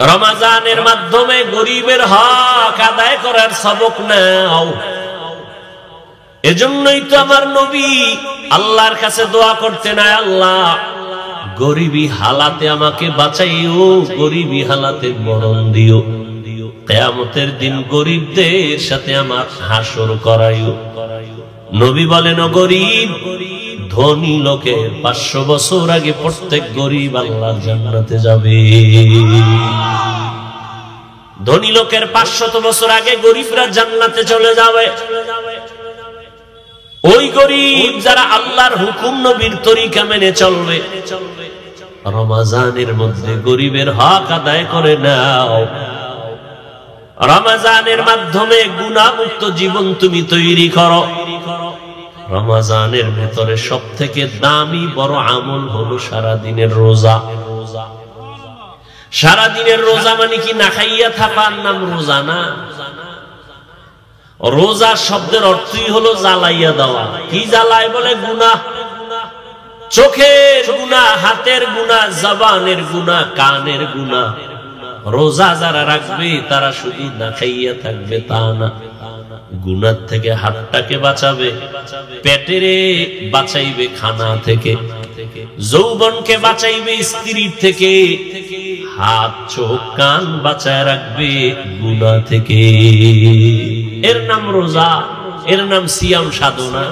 রমজানের মাধ্যমে গরিবের হক আদায় করার সবক নাও। এজন্যই তো আমার নবী আল্লাহর কাছে দোয়া করতেন, আল্লাহ গরিবী হালাতে আমাকে বাঁচাইও, গরিবী হালাতে মরণ দিও, কিয়ামতের দিন গরিবদের সাথে আমার হাসর করাইও। নবী বলেন, ও গরিব, ধনী লোকের 500 বছর আগে প্রত্যেক গরিব আল্লাহর জান্নাতে যাবে। ধনী লোকের 500 বছর আগে গরিবরা জান্নাতে চলে যাবে। ওই গরিব যারা আল্লাহর হুকুম নবীর তরিকা মেনে চলবে, রমজানের মধ্যে গরিবের হক আদায় করে নাও। রমজানের মাধ্যমে গুনাহমুক্ত জীবন তুমি তৈরি করো। রমজানের ভেতরে সবথেকে দামি বড় আমল হলো সারাদিনের রোজা। সারাদিনের রোজা মানে কি না খাইয়া থাকার নাম রোজা না। রোজা শব্দের অর্থই হলো জ্বালাইয়া দেওয়া। কি জ্বালায় বলে? গুনাহ। চোখের গুনাহ, হাতের গুনাহ, জবানের গুনাহ, কানের গুনাহ। রোজা যারা রাখবে তারা শুধু না খাইয়া থাকবে তা না, গুনাহ থেকে হাতটাকে বাঁচাবে, পেটেরে বাঁচাইবে খানা থেকে, যৌবনকে বাঁচাইবে স্ত্রীর থেকে, হাত চোখ কান বাঁচায় রাখবে গুনাহ থেকে। এর নাম রোজা, এর নাম সিয়াম সাধনা।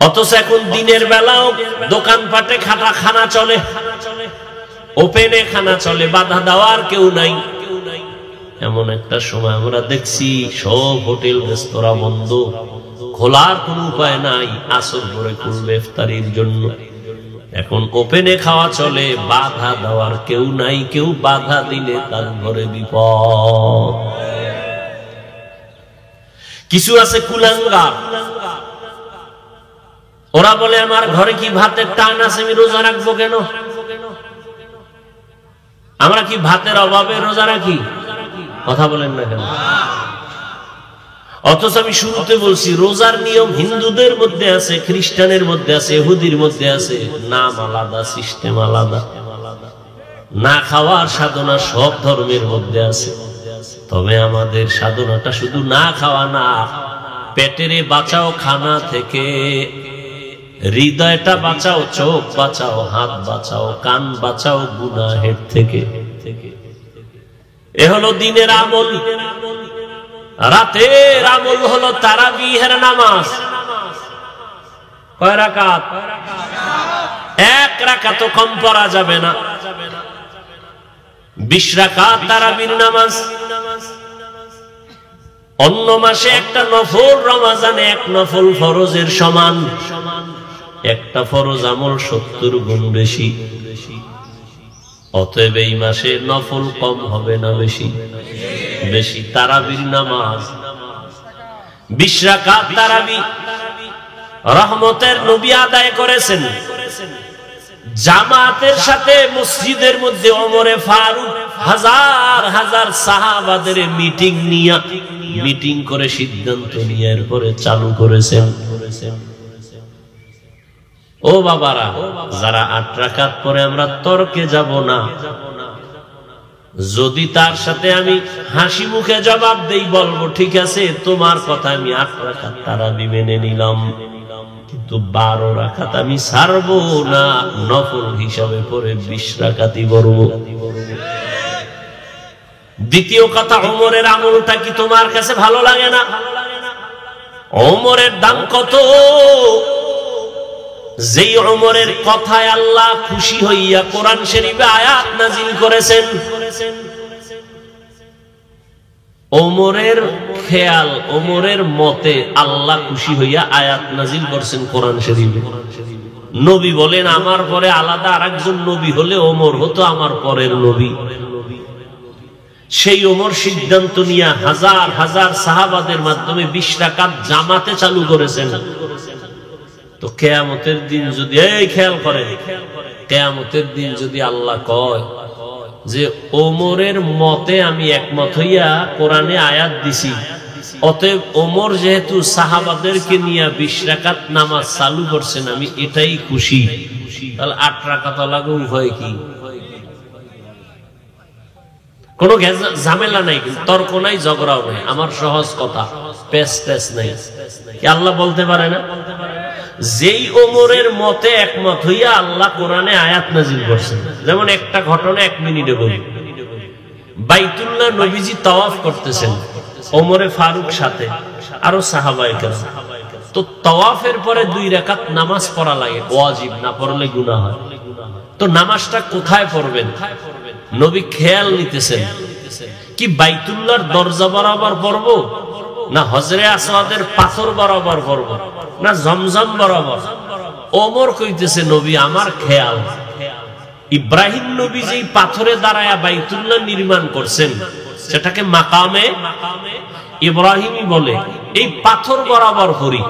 অথচ এখন দিনের বেলাও দোকানপাটে খানা চলে, ওপেনে খানা চলে, বাধা দেওয়ার কেউ নাই। এমন একটা সময় আমরা দেখছি সব হোটেল রেস্তোরাঁ বন্ধ, খোলার কোন উপায় নাই, আসর পরে খুলবে ইফতারির জন্য। এখন ওপেনে খাওয়া চলে, বাধা দেওয়ার কেউ নাই, কেউ বাধা দিলে তার ঘরে বিপদ। কিছু আছে কুলাঙ্গার, ওরা বলে আমার ঘরে কি ভাতের টান আছে, আমি রোজা রাখবো কেন? আমরা কি ভাতের অভাবে রোজা রাখি? কথা বলেন না কেন? অথচ আমি শুরুতে বলছি রোজার নিয়ম হিন্দুদের মধ্যে আছে, খ্রিস্টানের মধ্যে আছে, ইহুদির মধ্যে আছে, নাম আলাদা, সিস্টেম আলাদা। না খাওয়ার সাধনা সব ধর্মের মধ্যে আছে, তবে আমাদের সাধনাটা শুধু না খাওয়া না, পেটেরে বাঁচাও খানা থেকে, হৃদয়টা বাঁচাও, চোখ বাঁচাও, হাত বাঁচাও, কান বাঁচাও গুনাহের থেকে। এ হলো দিনের আমল। রাতের আমল হলো তারাবিহের নামাজ। কয় রাকাত? 1 রাকাত কম পড়া যাবে না। 20 রাকাত তারাবির নামাজ। অন্য মাসে একটা নফল, রমজানে 1 নফল ফরজের সমান। একটা ফরজ আমল 70 গুণ বেশি। অতএব এই মাসে নফল কম হবে না বেশি? বেশি। তারাবির নামাজ 20 রাকাত তারাবি রহমতের নবী আদায় করেছেন জামাতের সাথে। মসজিদের মধ্যে ওমরে ফারুক হাজার হাজার সাহাবাদের মিটিং করে সিদ্ধান্ত নিয়ে এরপরে চালু করেছেন। ও বাবারা, যারা 8 রাকাত পরে আমরা তর্কে যাব না, যদি তার সাথে আমি হাসি মুখে জবাব দেই, বলবো ঠিক আছে তোমার কথা, আমি 8 রাকাত তারাবি মেনে নিলাম, কিন্তু 12 রাকাত আমি ছাড়বো না, নফল হিসাবে পরে 20 রাকাতই পড়ব। দ্বিতীয় কথা, ওমরের আমলটা কি তোমার কাছে ভালো লাগে না? ওমরের দাম কত? যেই ওমরের কথায় আল্লাহ খুশি হইয়া কোরআন শরীফে আয়াত নাজিল করেছেন। ওমরের খেয়াল, ওমরের মতে আল্লাহ খুশি হইয়া আয়াত নাজিল করছেন কোরআন শরীফে। নবী বলেন আমার পরে আলাদা আরেকজন নবী হলে ওমর হতো আমার পরের নবী। সেই ওমর সিদ্ধান্ত নিয়ে হাজার হাজার সাহাবাদের মাধ্যমে 20 রাকাত জামাতে চালু করেছেন। তো কিয়ামতের দিন যদি, এই খেয়াল করে, কিয়ামতের দিন যদি আল্লাহ কয় যে ওমরের মতে আমি একমত হইয়া কোরআনে আয়াত দিছি, অতএব ওমর যেহেতু সাহাবাদেরকে নিয়ে 20 রাকাত নামাজ চালু করছেন, আমি এটাই খুশি, তাহলে 8 রাকাত লাগবে। উভয় কি? কোনো ঝামেলা নাই, তর্ক নাই, ঝগড়াও নাই, আমার সহজ কথা, পেস টেস নাই। আল্লাহ বলতে পারে না? যেই ওমরের মতে একমত হইয়া আল্লাহ কোরআনে আয়াত নাজিল করছেন। যেমন একটা ঘটনা 1 মিনিটে বলি। বাইতুল্লাহ নবীজি তাওয়াফ করতেছেন, ওমরে ফারুক সাথে আরো সাহাবায়ে কেরাম। তো তাওয়াফের পরে 2 রাকাত নামাজ পড়া লাগে, ওয়াজিব, না পড়লে গুনাহ হয়। তো নামাজটা কোথায় পড়বেন? নবী খেয়াল নিতেছেন, কি বাইতুল্লাহর দরজা বরাবর পড়বো, না হজরে আসওয়াদের পাথর বরাবর পড়বো, না জমজম বরাবর? ওমর কইতেছে, নবী আমার খেয়াল, ইব্রাহিম নবী যেই পাথরে দাঁড়ায়া বাইতুল্লাহ নির্মাণ করছেন সেটাকে মাকামে ইব্রাহিমই বলে, এই পাথর বরাবর করি।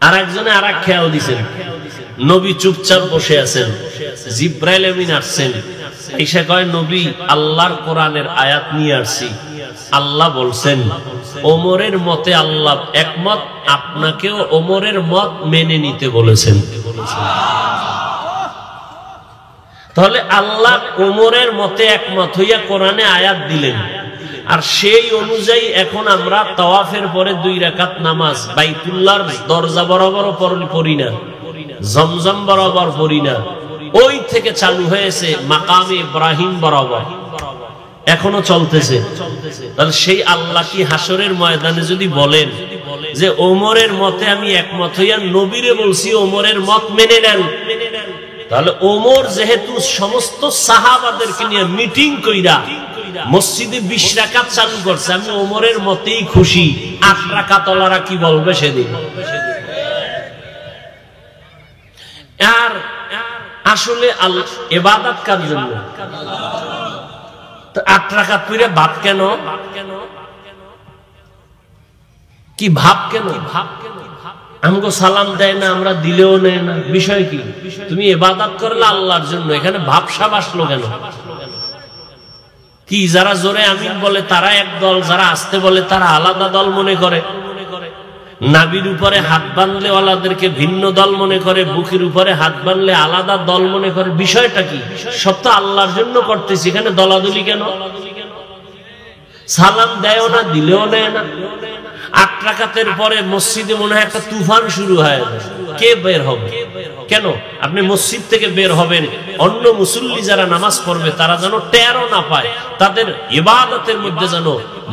আর একজনে আর এক খেয়াল দিছেন, নবী চুপচাপ বসে আছেন, জিব্রাইল আমিন আসছেন, এসে কয়, নবী আল্লাহর কোরআনের আয়াত নিয়ে আসছি, আল্লাহ বলছেন ওমরের মতে আল্লাহ একমত, আপনাকেও ওমরের মত মেনে নিতে বলেছেন। তাহলে আল্লাহ ওমরের মতে একমত হইয়া কোরআনে আয়াত দিলেন, আর সেই অনুযায়ী এখন আমরা তাওয়াফের পরে 2 রাকাত নামাজ বাইতুল্লাহর দরজা বরাবর পড়ি না, জমজম বরাবর পড়ি না, ওই থেকে চালু হয়েছে মাকামে ইব্রাহিম বরাবর, এখনো চলতেছে। তাহলে সেই আল্লাহ কি হাসরের ময়দানে যদি বলেন যে ওমরের মতে আমি একমত হইয়া নবীরে বলছি ওমরের মত মেনে নেন, তাহলে ওমর যেহেতু সমস্ত সাহাবাদেরকে নিয়ে মিটিং কইরা মসজিদে 20 রাকাত চালু করছে, আমি ওমরের মতেই খুশি, 8 রাকাত ওলারা কি বলবে সেদিন? আর আসলে ইবাদত কার জন্য? 8 রাকাত পড়ে ভাব কেন? কি ভাব কেন? আমগো সালাম দেয় না, আমরা দিলেও নেয় না, বিষয় কি? তুমি ইবাদত করলে আল্লাহর জন্য, এখানে ভাবসাব আসলো কেন? কি যারা জোরে আমিন বলে তারা এক দল, যারা আস্তে বলে তারা আলাদা দল মনে করে, নাভির উপরে হাত বাঁধলে ওয়ালাদেরকে ভিন্ন দল মনে করে, বুকের উপরে হাত বাঁধলে আলাদা দল মনে করে, বিষয়টা কি? সব তো আল্লাহর জন্য করতেছি, এখানে দলাদলি কেন? সালাম দেয়ও না, দিলেও নেয় না। 8 রাকাতের পরে মসজিদে মনে হয় একটা তুফান শুরু হয়, কে বের হবে? কেন? আপনি মসজিদ থেকে বের হবেন, অন্য মুসল্লি যারা নামাজ পড়বে তারা যেন টেরও না পায়, তাদের ইবাদতের মধ্যে যেন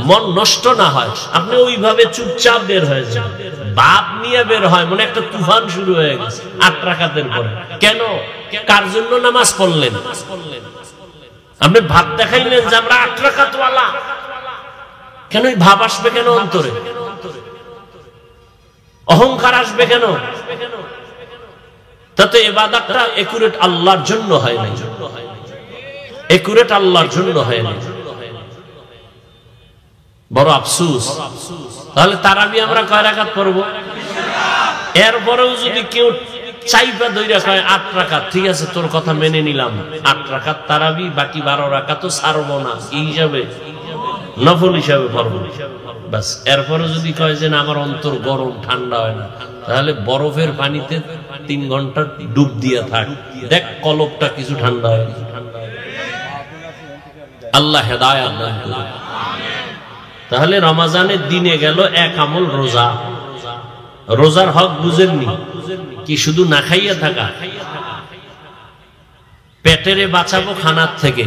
মন নষ্ট না হয়, আপনি ওইভাবে চুপচাপ বের হয়ে যান। বাপ নিয়ে বের হয়, মনে একটা তুফান শুরু হয়ে গেছে 8 রাকাতের পরে। কেন? কার জন্য নামাজ পড়লেন? আপনি ভাব দেখাইলেন যে আমরা 8 রাকাত ওয়ালা, কেন? ভাব আসবে কেন অন্তরে? অহংকার আসবে কেন? তাতে ইবাদতটা একুরেট আল্লাহর জন্য হয় না, একুরেট আল্লাহর জন্য হয় না, বড় আফসোস। তাহলে তারাবি আমরা কয় রাকাত পড়ব? এরপরেও যদি কেউ চাইপা ধইরা কয় 8 রাকাত, ঠিক আছে তোর কথা মেনে নিলাম, 8 রাকাত তারাবি, বাকি 12 রাকাত তো ছাড়বো না, কি হিসাবে? নফল হিসাবে পড়ব বাস। এরপরে যদি কয় যে না আমার অন্তর গরম, ঠান্ডা হয় না, তাহলে বরফের পানিতে 3 ঘন্টা ডুব দিয়া থাক, দেখ কলবটা কিছু ঠান্ডা হয়। আল্লাহ হেদায়েত দান করুন। তাহলে রমজানের দিনে গেল এক আমল রোজা। রোজার হক বুঝেননি? কি শুধু না খাইয়া থাকা? পেটেরে বাঁচাবো খানার থেকে,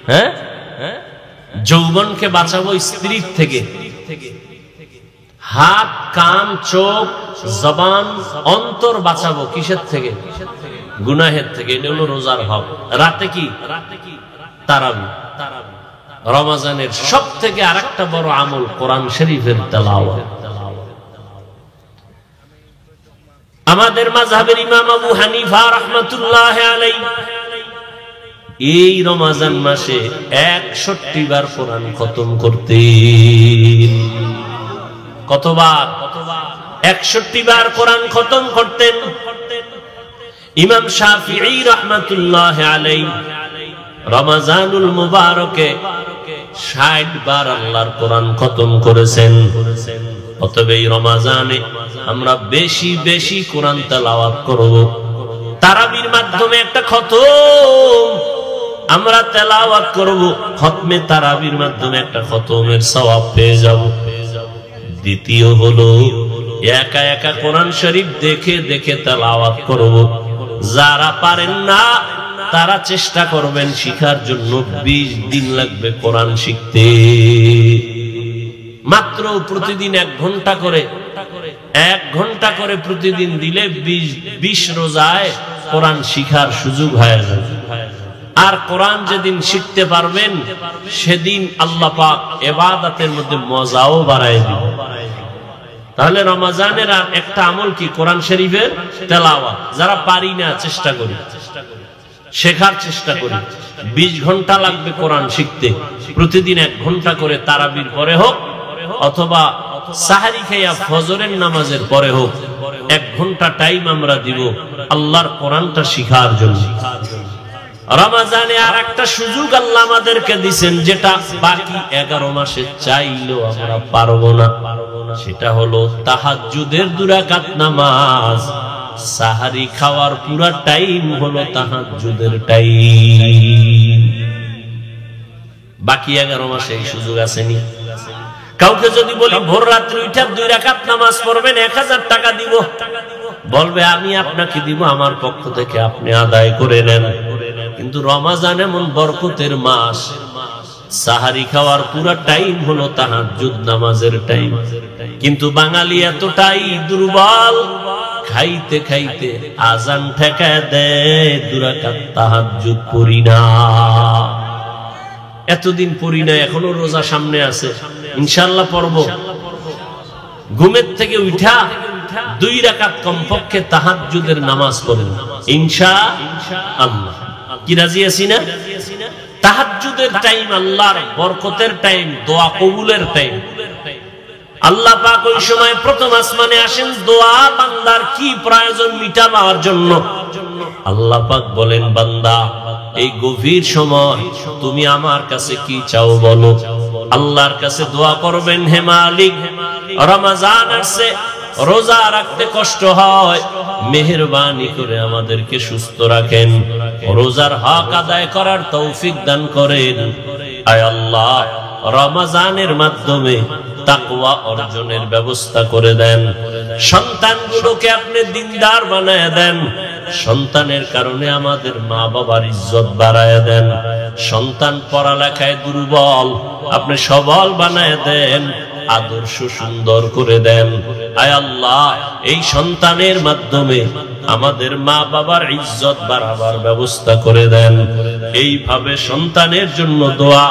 হ্যাঁ, যৌবনকে বাঁচাবো স্ত্রীর থেকে, হাত কান চোখ জবান অন্তর বাঁচাবো কিসের থেকে? গুনাহের থেকে। এটা হলো রোজার হক। রাতে কি? তারাবি। রমজানের সব থেকে আরেকটা বড় আমল কোরআন শরীফের তেলাওয়াত। আমাদের মাযহাবের ইমাম আবু হানিফা রাহমাতুল্লাহ আলাইহি এই রমজান মাসে 61 বার কোরআন খতম করতেন। কতবার? 61 বার কোরআন খতম করতেন। ইমাম শাফিঈ রাহমাতুল্লাহ আলাইহি রমজানুল মুবারকে 60 বার আল্লাহর কোরআন খতম করেছেন। অতএব এই রমজানে আমরা বেশি বেশি কোরআন তেলাওয়াত করব। তারাবির মাধ্যমে একটা খতম আমরা তেলাওয়াত করব, খতমে তারাবির মাধ্যমে একটা খতমের সওয়াব পেয়ে যাব। দ্বিতীয় হলো একা একা কোরআন শরীফ দেখে দেখে তেলাওয়াত করব। যারা পারেন না তারা চেষ্টা করবেন শিখার জন্য, 20 দিন লাগবে কোরআন শিখতে। মাত্র প্রতিদিন 1 ঘন্টা করে, 1 ঘন্টা করে প্রতিদিন দিলে 20 রোজায় কোরআন শিখার সুযোগ হয়ে যাবে। আর কোরআন যেদিন শিখতে পারবেন সেদিন আল্লাহ পাক ইবাদতের মধ্যে মজাও বাড়ায় দিবেন। তাহলে রমজানের আর একটা আমল কি? কোরআন শরীফের তেলাওয়াত। যারা পারি না চেষ্টা করি, শেখার চেষ্টা করি। 20 ঘন্টা লাগবে কোরআন শিখতে, প্রতিদিন 1 ঘন্টা করে তারাবির পরে হোক অথবা সাহারি খাইয়া ফজরের নামাজের পরে হোক, 1 ঘন্টা টাইম আমরা দিব আল্লাহর কোরআনটা শিখার জন্য। রমজানে আর একটা সুযোগ আল্লাহ আমাদেরকে দিবেন, যেটা বাকি 11 মাসে চাইলেও আমরা পারবো না। সেটা হলো তাহাজ্জুদের 2 রাকাত নামাজ। সাহারি খাওয়ার পুরা টাইম হলো তাহাজ্জুদের টাইম। বাকি 11 মাসে এই সুযোগ আসেনি। কাউকে যদি বলি ভোর রাত্রে উঠে 2 রাকাত নামাজ পড়বেন, 1000 টাকা দিব, বলবে আমি আপনাকে দিব, আমার পক্ষ থেকে আপনি আদায় করে নেন। কিন্তু রমজান এমন বরকতের মাস, সাহারি খাওয়ার পুরা টাইম হলো তাহাজ্জুদ নামাজের টাইম। কিন্তু বাঙালি এতটাই দুর্বল, খাইতে খাইতে আজান ঠেকায় দেয়, 2 রাকাত তাহাজ্জুদ পড়ি না। এতদিন পড়ি না, এখনো রোজা সামনে আছে, ইনশাআল্লাহ পড়ব। ঘুমের থেকে উঠা 2 রাকাত কমপক্ষে তাহাজ্জুদের নামাজ পড়েন ইনশাআল্লাহ। কি রাজি আছি না? তাহাজ্জুদের টাইম আল্লাহর বরকতের টাইম, দোয়া কবুলের টাইম। আল্লাহ পাক ওই সময় প্রথম আসমানে আসেন দোয়া বান্দার কি প্রয়োজন মিটাবার জন্য। আল্লাহ পাক বলেন, বান্দা এই গভীর সময় তুমি আমার কাছে কি চাও বলো। আল্লাহর কাছে দোয়া করবেন, হে মালিক রমজান আসছে, রোজা রাখতে কষ্ট হয়, মেহেরবানি করে আমাদেরকে সুস্থ রাখেন, রোজার হক আদায় করার তৌফিক দান করেন। আয় আল্লাহ রমজানের মাধ্যমে তাকওয়া অর্জনের ব্যবস্থা করে দেন, সন্তানগুলোকে আপনি দিনদার বানায় দেন, সন্তানের কারণে আমাদের মা বাবার ইজ্জত বাড়ায় দেন, সন্তান পড়ালেখায় দুর্বল আপনি সবল বানায় দেন, আদর্শ সুন্দর করে দেন। আয় আল্লাহ এই সন্তানের মাধ্যমে আমাদের মা বাবার ইজ্জত বাড়াবার ব্যবস্থা করে দেন। এইভাবে সন্তানের জন্য দোয়া,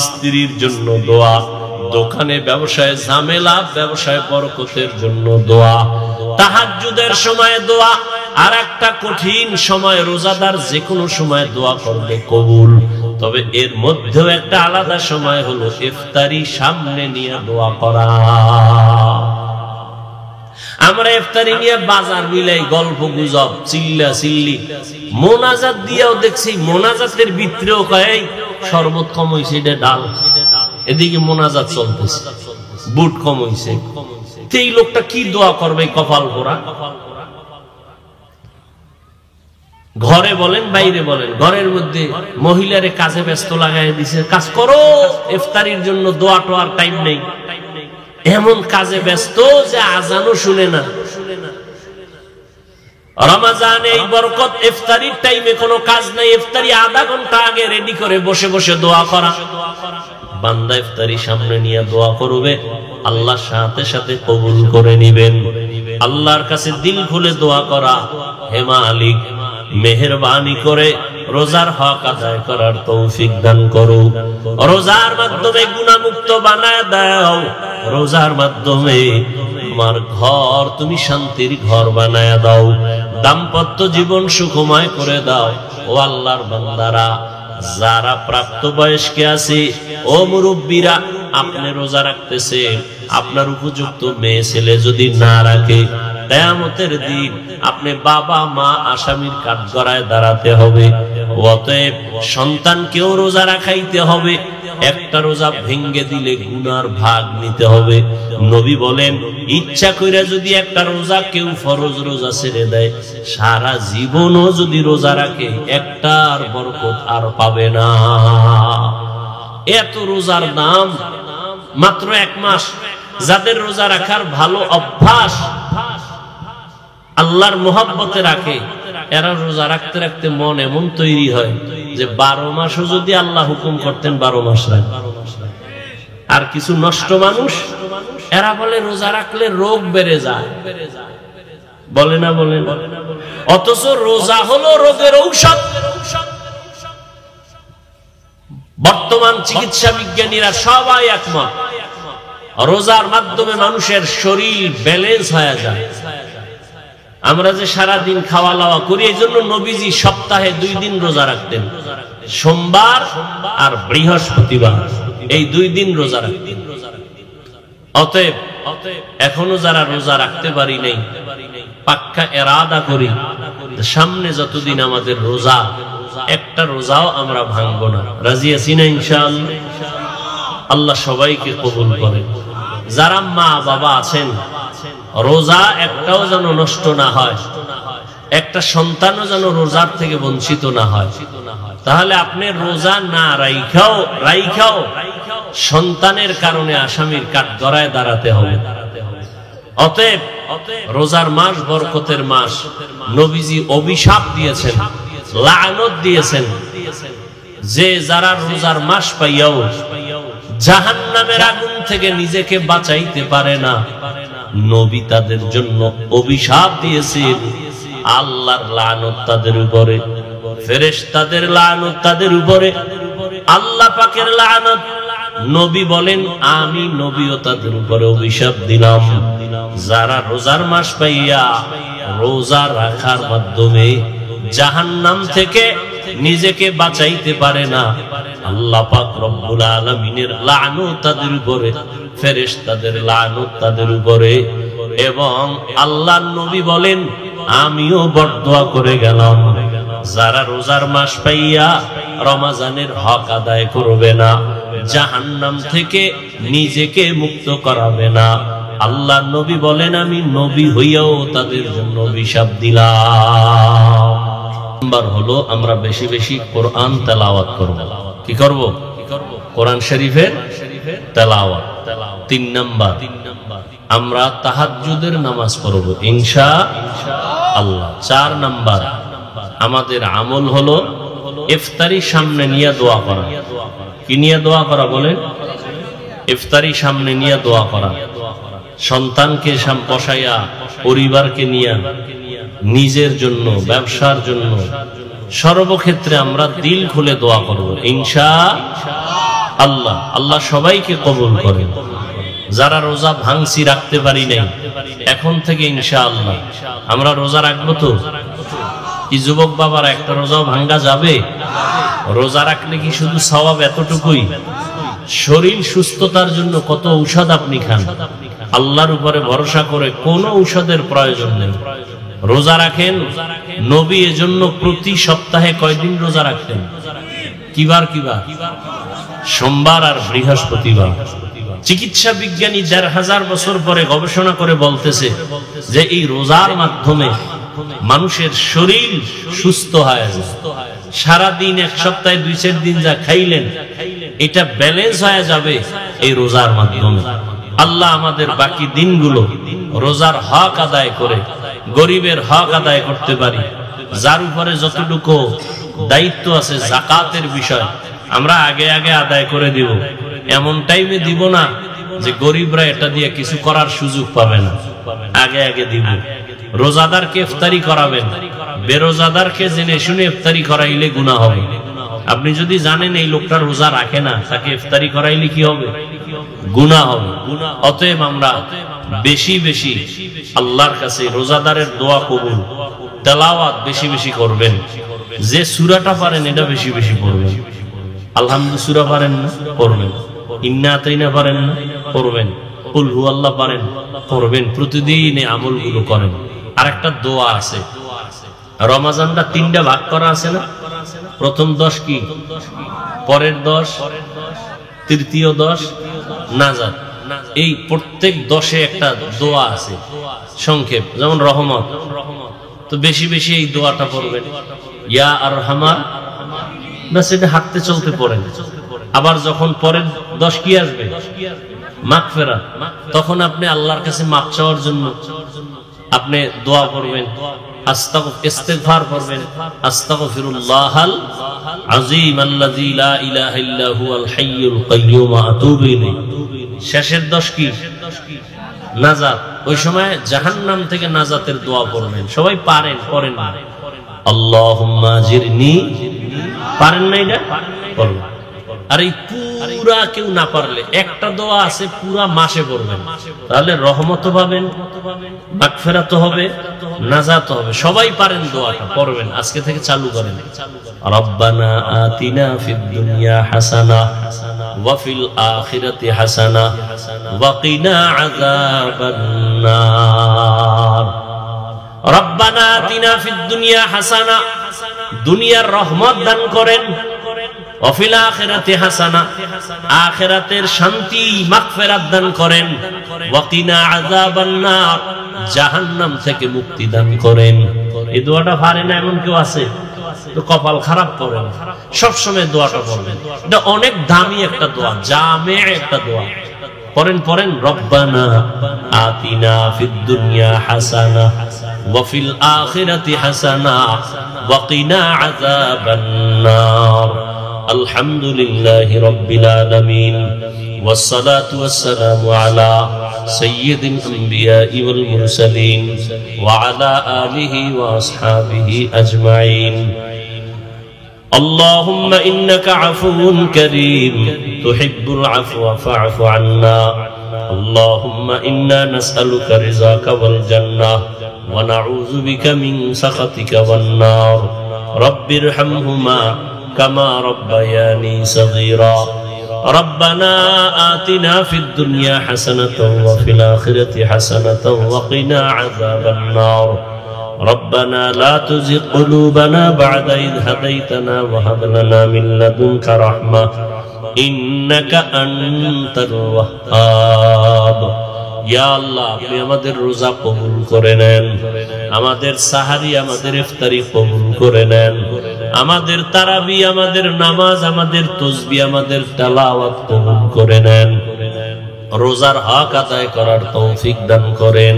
স্ত্রীর জন্য দোয়া, দোকানে ব্যবসায় ঝামেলা, ব্যবসায় বরকতের জন্য দোয়া, তাহাজ্জুদের সময় দোয়া। আর একটা কঠিন সময়, রোজাদার যে কোনো সময় দোয়া করলে কবুল, তবে এর মধ্যেও একটা আলাদা সময় হলো ইফতারি সামনে নিয়ে দোয়া করা। আমরা ইফতারি নিয়ে বাজার মিলাই, গল্প গুজব, চিল্লা চিল্লি, মোনাজাত দিয়েও দেখছি মোনাজাতের ভিতরেও কয় শরবত কম হইছে, এটা ডাল, এদিকে মোনাজাত চলতেছে, বুট কম হইছে। এই লোকটা কি দোয়া করবে কপাল পোড়া? ঘরে বলেন বাইরে বলেন, ঘরের মধ্যে মহিলারে কাজে ব্যস্ত লাগাই দিছে, কাজ করো, ইফতারির জন্য দোয়া টোয়ার টাইম নেই। এমন কাজে ব্যস্ত যে আজানও শুনে না। রমজান এই বরকত, ইফতারির টাইমে কোনো কাজ নাই, ইফতারি আধা ঘন্টা আগে রেডি করে বসে বসে দোয়া করা। বান্দা ইফতারি সামনে নিয়ে দোয়া করবে, আল্লাহ সাথে সাথে কবুল করে নিবেন। আল্লাহর কাছে দিল খুলে দোয়া করা, হে মালিক মেহেরবানি করে রোজার হক আদায় করার তৌফিক দান করো, রোজার মাধ্যমে গুনাহমুক্ত বানায় দাও, রোজার মাধ্যমে আমার ঘর তুমি শান্তির ঘর বানায় দাও, দাম্পত্য জীবন সুখময় করে দাও। ও আল্লাহর বান্দারা, যারা প্রাপ্ত বয়স্কে আছে, ও মুরব্বীরা, আপনি রোজা রাখতেছে, আপনার উপযুক্ত মেয়ে ছেলে যদি না রাখে, কিয়ামতের দিন আপনি বাবা মা আসামির কাঠগড়ায় দাঁড়াতে হবে। অতএব সন্তানকেও রোজা রাখাইতে হবে, একটা রোজা ভেঙ্গে দিলে গুনার ভাগ নিতে হবে। নবী বলেন ইচ্ছা কইরা যদি একটা রোজা কেউ ফরজ রোজা ছেড়ে দেয়, সারা জীবনও যদি রোজা রাখে একটার বরকত আর পাবে না। এত রোজার দাম মাত্র 1 মাস। যাদের রোজা রাখার ভালো অভ্যাস, আল্লাহর মোহাব্বতে রাখে, এরা রোজা রাখতে রাখতে মন এমন তৈরি হয় যে 12 মাসও যদি আল্লাহ হুকুম করতেন 12 মাস রাখবে। আর কিছু নষ্ট মানুষ এরা বলে রোজা রাখলে রোগ বেড়ে যায়, বলে না বলে না, অথচ রোজা হলো রোগের ঔষধ। বর্তমান চিকিৎসা বিজ্ঞানীরা সবাই একমত, রোজার মাধ্যমে মানুষের শরীর ব্যালেন্স হয়ে যায়। আমরা যে সারাদিন খাওয়া দাওয়া করি, এই জন্য নবীজি সপ্তাহে 2 দিন রোজা রাখতেন, সোমবার আর বৃহস্পতিবার, এই 2 দিন রোজা রাখতেন। অতএব এখনো যারা রোজা রাখতে পারি নাই, পাক্কা এরাদা করি সামনে যতদিন আমাদের রোজা, একটা রোজাও আমরা ভাঙবো না। রাজি আছি না ইনশাআল্লাহ? আল্লাহ সবাইকে কবুল করে। যারা মা বাবা আছেন, রোজা একটাও যেন নষ্ট না হয়, একটা সন্তানও যেন রোজার থেকে বঞ্চিত না হয়। তাহলে আপনি রোজা না রাইখাও সন্তানের কারণে আসামির কাঠগড়ায় দাঁড়াতে হবে। অতএব রোজার মাস বরকতের মাস। নবীজি অভিশাপ দিয়েছেন, লানত দিয়েছেন যে যারা রোজার মাস পাইয়াও জাহান্নামের আগুন থেকে নিজেকে বাঁচাইতে পারে না, নবী তাদের জন্য অভিশাপ দিয়েছেন। আল্লাহর লানত তাদের উপরে, ফেরেশতাদের লানত তাদের উপরে, আল্লাহ পাকের লানত। নবী বলেন আমি নবীও তাদের উপরে অভিশাপ দিলাম যারা রোজার মাস পাইয়া রোজা রাখার মাধ্যমে জাহান্নাম থেকে নিজেকে বাঁচাইতে পারে না। আল্লাহ পাক রব্বুল আলামিনের লানত তাদের উপরে, ফেরেশতাদের লানত তাদের উপরে। এবং আল্লাহর নবী বলেন আমিও বরদোয়া করে গেলাম যারা রোজার মাস পাইয়া রমজানের হক আদায় করবে না, জাহান্নাম থেকে নিজেকে মুক্ত করাবে না, আল্লাহ নবী বলেন আমি নবী হইয়াও তাদের জন্য অভিশাপ দিলাম। নাম্বার হলো আমরা বেশি বেশি কোরআন তেলাওয়াত করব। কি করব? কোরআন শরীফের তেলাওয়াত। 3 নাম্বার আমরা তাহাজ্জুদের নামাজ পড়ব ইনশাআল্লাহ। 4 নাম্বার আমাদের আমল হলো ইফতারি সামনে নিয়ে দোয়া করা। কি নিয়ে দোয়া করা বলেন? ইফতারি সামনে নিয়ে দোয়া করা। সন্তানকে বসাইয়া, পরিবারকে নিয়ে, নিজের জন্য, ব্যবসার জন্য, সর্বক্ষেত্রে আমরা দিল খুলে দোয়া করব ইনশাআল্লাহ। আল্লাহ সবাইকে কবুল করেন। যারা রোজা ভাঙছি, রাখতে পারি নাই, এখন থেকে ইনশাআল্লাহ আমরা রোজা রাখবো। তো কি যুবক বাবারা একটা রোজাও ভাঙ্গা যাবে? রোজা রাখলে কি শুধু সওয়াব এতটুকুই? শরীর সুস্থতার জন্য কত ঔষধ আপনি খান, আল্লাহর উপরে ভরসা করে কোনো ঔষধের প্রয়োজন নেই। রোজা রাখেন। নবী এজন্য প্রতি সপ্তাহে কয়দিন রোজা রাখতেন? কিবার? সোমবার আর বৃহস্পতিবার। চিকিৎসা বিজ্ঞানী ১৫০০ বছর পরে গবেষণা করে বলতেছে যে এই রোজার মাধ্যমে মানুষের শরীর সুস্থ হয়। সারাদিন, 1 সপ্তাহে 2-4 দিন যা খাইলেন, এটা ব্যালেন্স হয়ে যাবে এই রোজার মাধ্যমে। আল্লাহ আমাদের বাকি দিনগুলো রোজার হক আদায় করে গরিবের হক আদায় করতে পারি। যার উপরে যতটুকু দায়িত্ব আছে যাকাতের বিষয়, আমরা আগে আগে আদায় করে দিব। এমন টাইমে দিব না যে গরিবরা এটা দিয়ে কিছু করার সুযোগ পাবে না, আগে আগে দিব। রোজাদারকে ইফতারি করাবেন, বেরোজাদারকে জেনে শুনে ইফতারি করাইলে গুনাহ হবে। আপনি যদি জানেন এই লোকটা রোজা রাখে না, তাকে ইফতারি করাইলে কি হবে? গুনাহ হবে। অতএব আমরা বেশি বেশি আল্লাহর কাছে রোজাদারের দোয়া কবুল, তেলাওয়াত বেশি বেশি করবেন। যে সূরাটা পারেন এটা বেশি বেশি পড়বেন। আলহামদুলিল্লাহ সূরা পারেন না, পড়বেন। ইন্না আতাইনা পারেন না, পড়বেন। কুল হুয়াল্লাহ পারেন, পড়বেন। প্রতিদিন এই আমলগুলো করেন। আর একটা দোয়া আছে, রমজানটা 3টা ভাগ করা আছে না? প্রথম 10 কি, পরের 10, তৃতীয় 10 নাজাত। এই প্রত্যেক 10-এ একটা দোয়া আছে সংক্ষেপ, যেমন রহমত, তো বেশি বেশি এই দোয়াটা পড়বেন, ইয়া আরহামার, বাস এটা হাঁটতে চলতে পড়েন। আবার যখন পরের 10 কি আসবে, মাগফিরাত, তখন আপনি আল্লাহর কাছে মাপ চাওয়ার জন্য আপনি দোয়া করবেন, ইস্তিগফার করবেন, আস্তাগফিরুল্লাহাল আযীম আল্লাযী লা ইলাহা ইল্লা হুয়াল হাইয়ুল কাইয়্যুম আতুবু ইলাইহি। শেষের 10 কি, নাজাত। ওই সময় জাহান্নাম থেকে নাজাতের দোয়া পড়বেন। সবাই পারেন, করেন না? আল্লাহুম্মা জিরনি, পারেন না? এটা পড়বেন। আর এই পুরা কেউ না পারলে একটা দোয়া আছে, পুরা মাসে পড়বেন, তাহলে রহমত পাবেন, মাগফিরাত হবে, নাজাত হবে। সবাই পারেন, দোয়াটা পড়বেন, আজকে থেকে চালু করেন। রব্বানা আতিনা ফিদ দুনিয়া হাসানাহ ওয়া ফিল আখিরাতি হাসানাহ ওয়া কিনা আযাবান নার। রব্বানা আতিনা ফিদ দুনিয়া হাসানাহ, দুনিয়ার রহমত দান করেন, ওয়া ফিল আখিরাতি হাসানাহ, আখিরাতের শান্তি মাগফিরাত দান করেন, ওয়া কিনা আযাবান নার, জাহান্নাম থেকে মুক্তি দান করেন। এই দোয়াটা পারে না এমন কেউ আছে? তো কপাল খারাপ করেন, সবসময় দোয়াটা পড়বেন। এটা অনেক দামি একটা দোয়া, জামে একটা দোয়া। পড়েন পড়েন, রব্বানা আতিনা ফিদ দুনিয়া হাসানাহ ওয়া ফিল আখিরাতি হাসানাহ ওয়া কিনা আযাবান নার। আলহামদুলিল্লাহি রাব্বিল আলামিন والصلاة والسلام على سيد الأنبياء والمرسلين وعلى آله وأصحابه أجمعين. اللهم إنك عفو كريم تحب العفو فاعف عنا. اللهم إنا نسألك رضاك والجنة ونعوذ بك من سخطك والنار. رب ارحمهما كما ربياني صغيرا. ربنا آتنا في الدنيا حسنة وفي الآخرة حسنة وقنا عذاب النار. ربنا لا تزغ قلوبنا بعد إذ هديتنا وهب لنا من لدنك رحمة إنك أنت الوهاب. ইয়া আল্লাহ, আপনি আমাদের রোজা কবুল করে নেন, আমাদের সাহারি, আমাদের ইফতারি কবুল করে নেন, আমাদের তারাবি, আমাদের নামাজ, আমাদের তাসবিহ, আমাদের তেলাওয়াত কবুল করে নেন। রোজার হক আদায় করার তৌফিক দান করেন।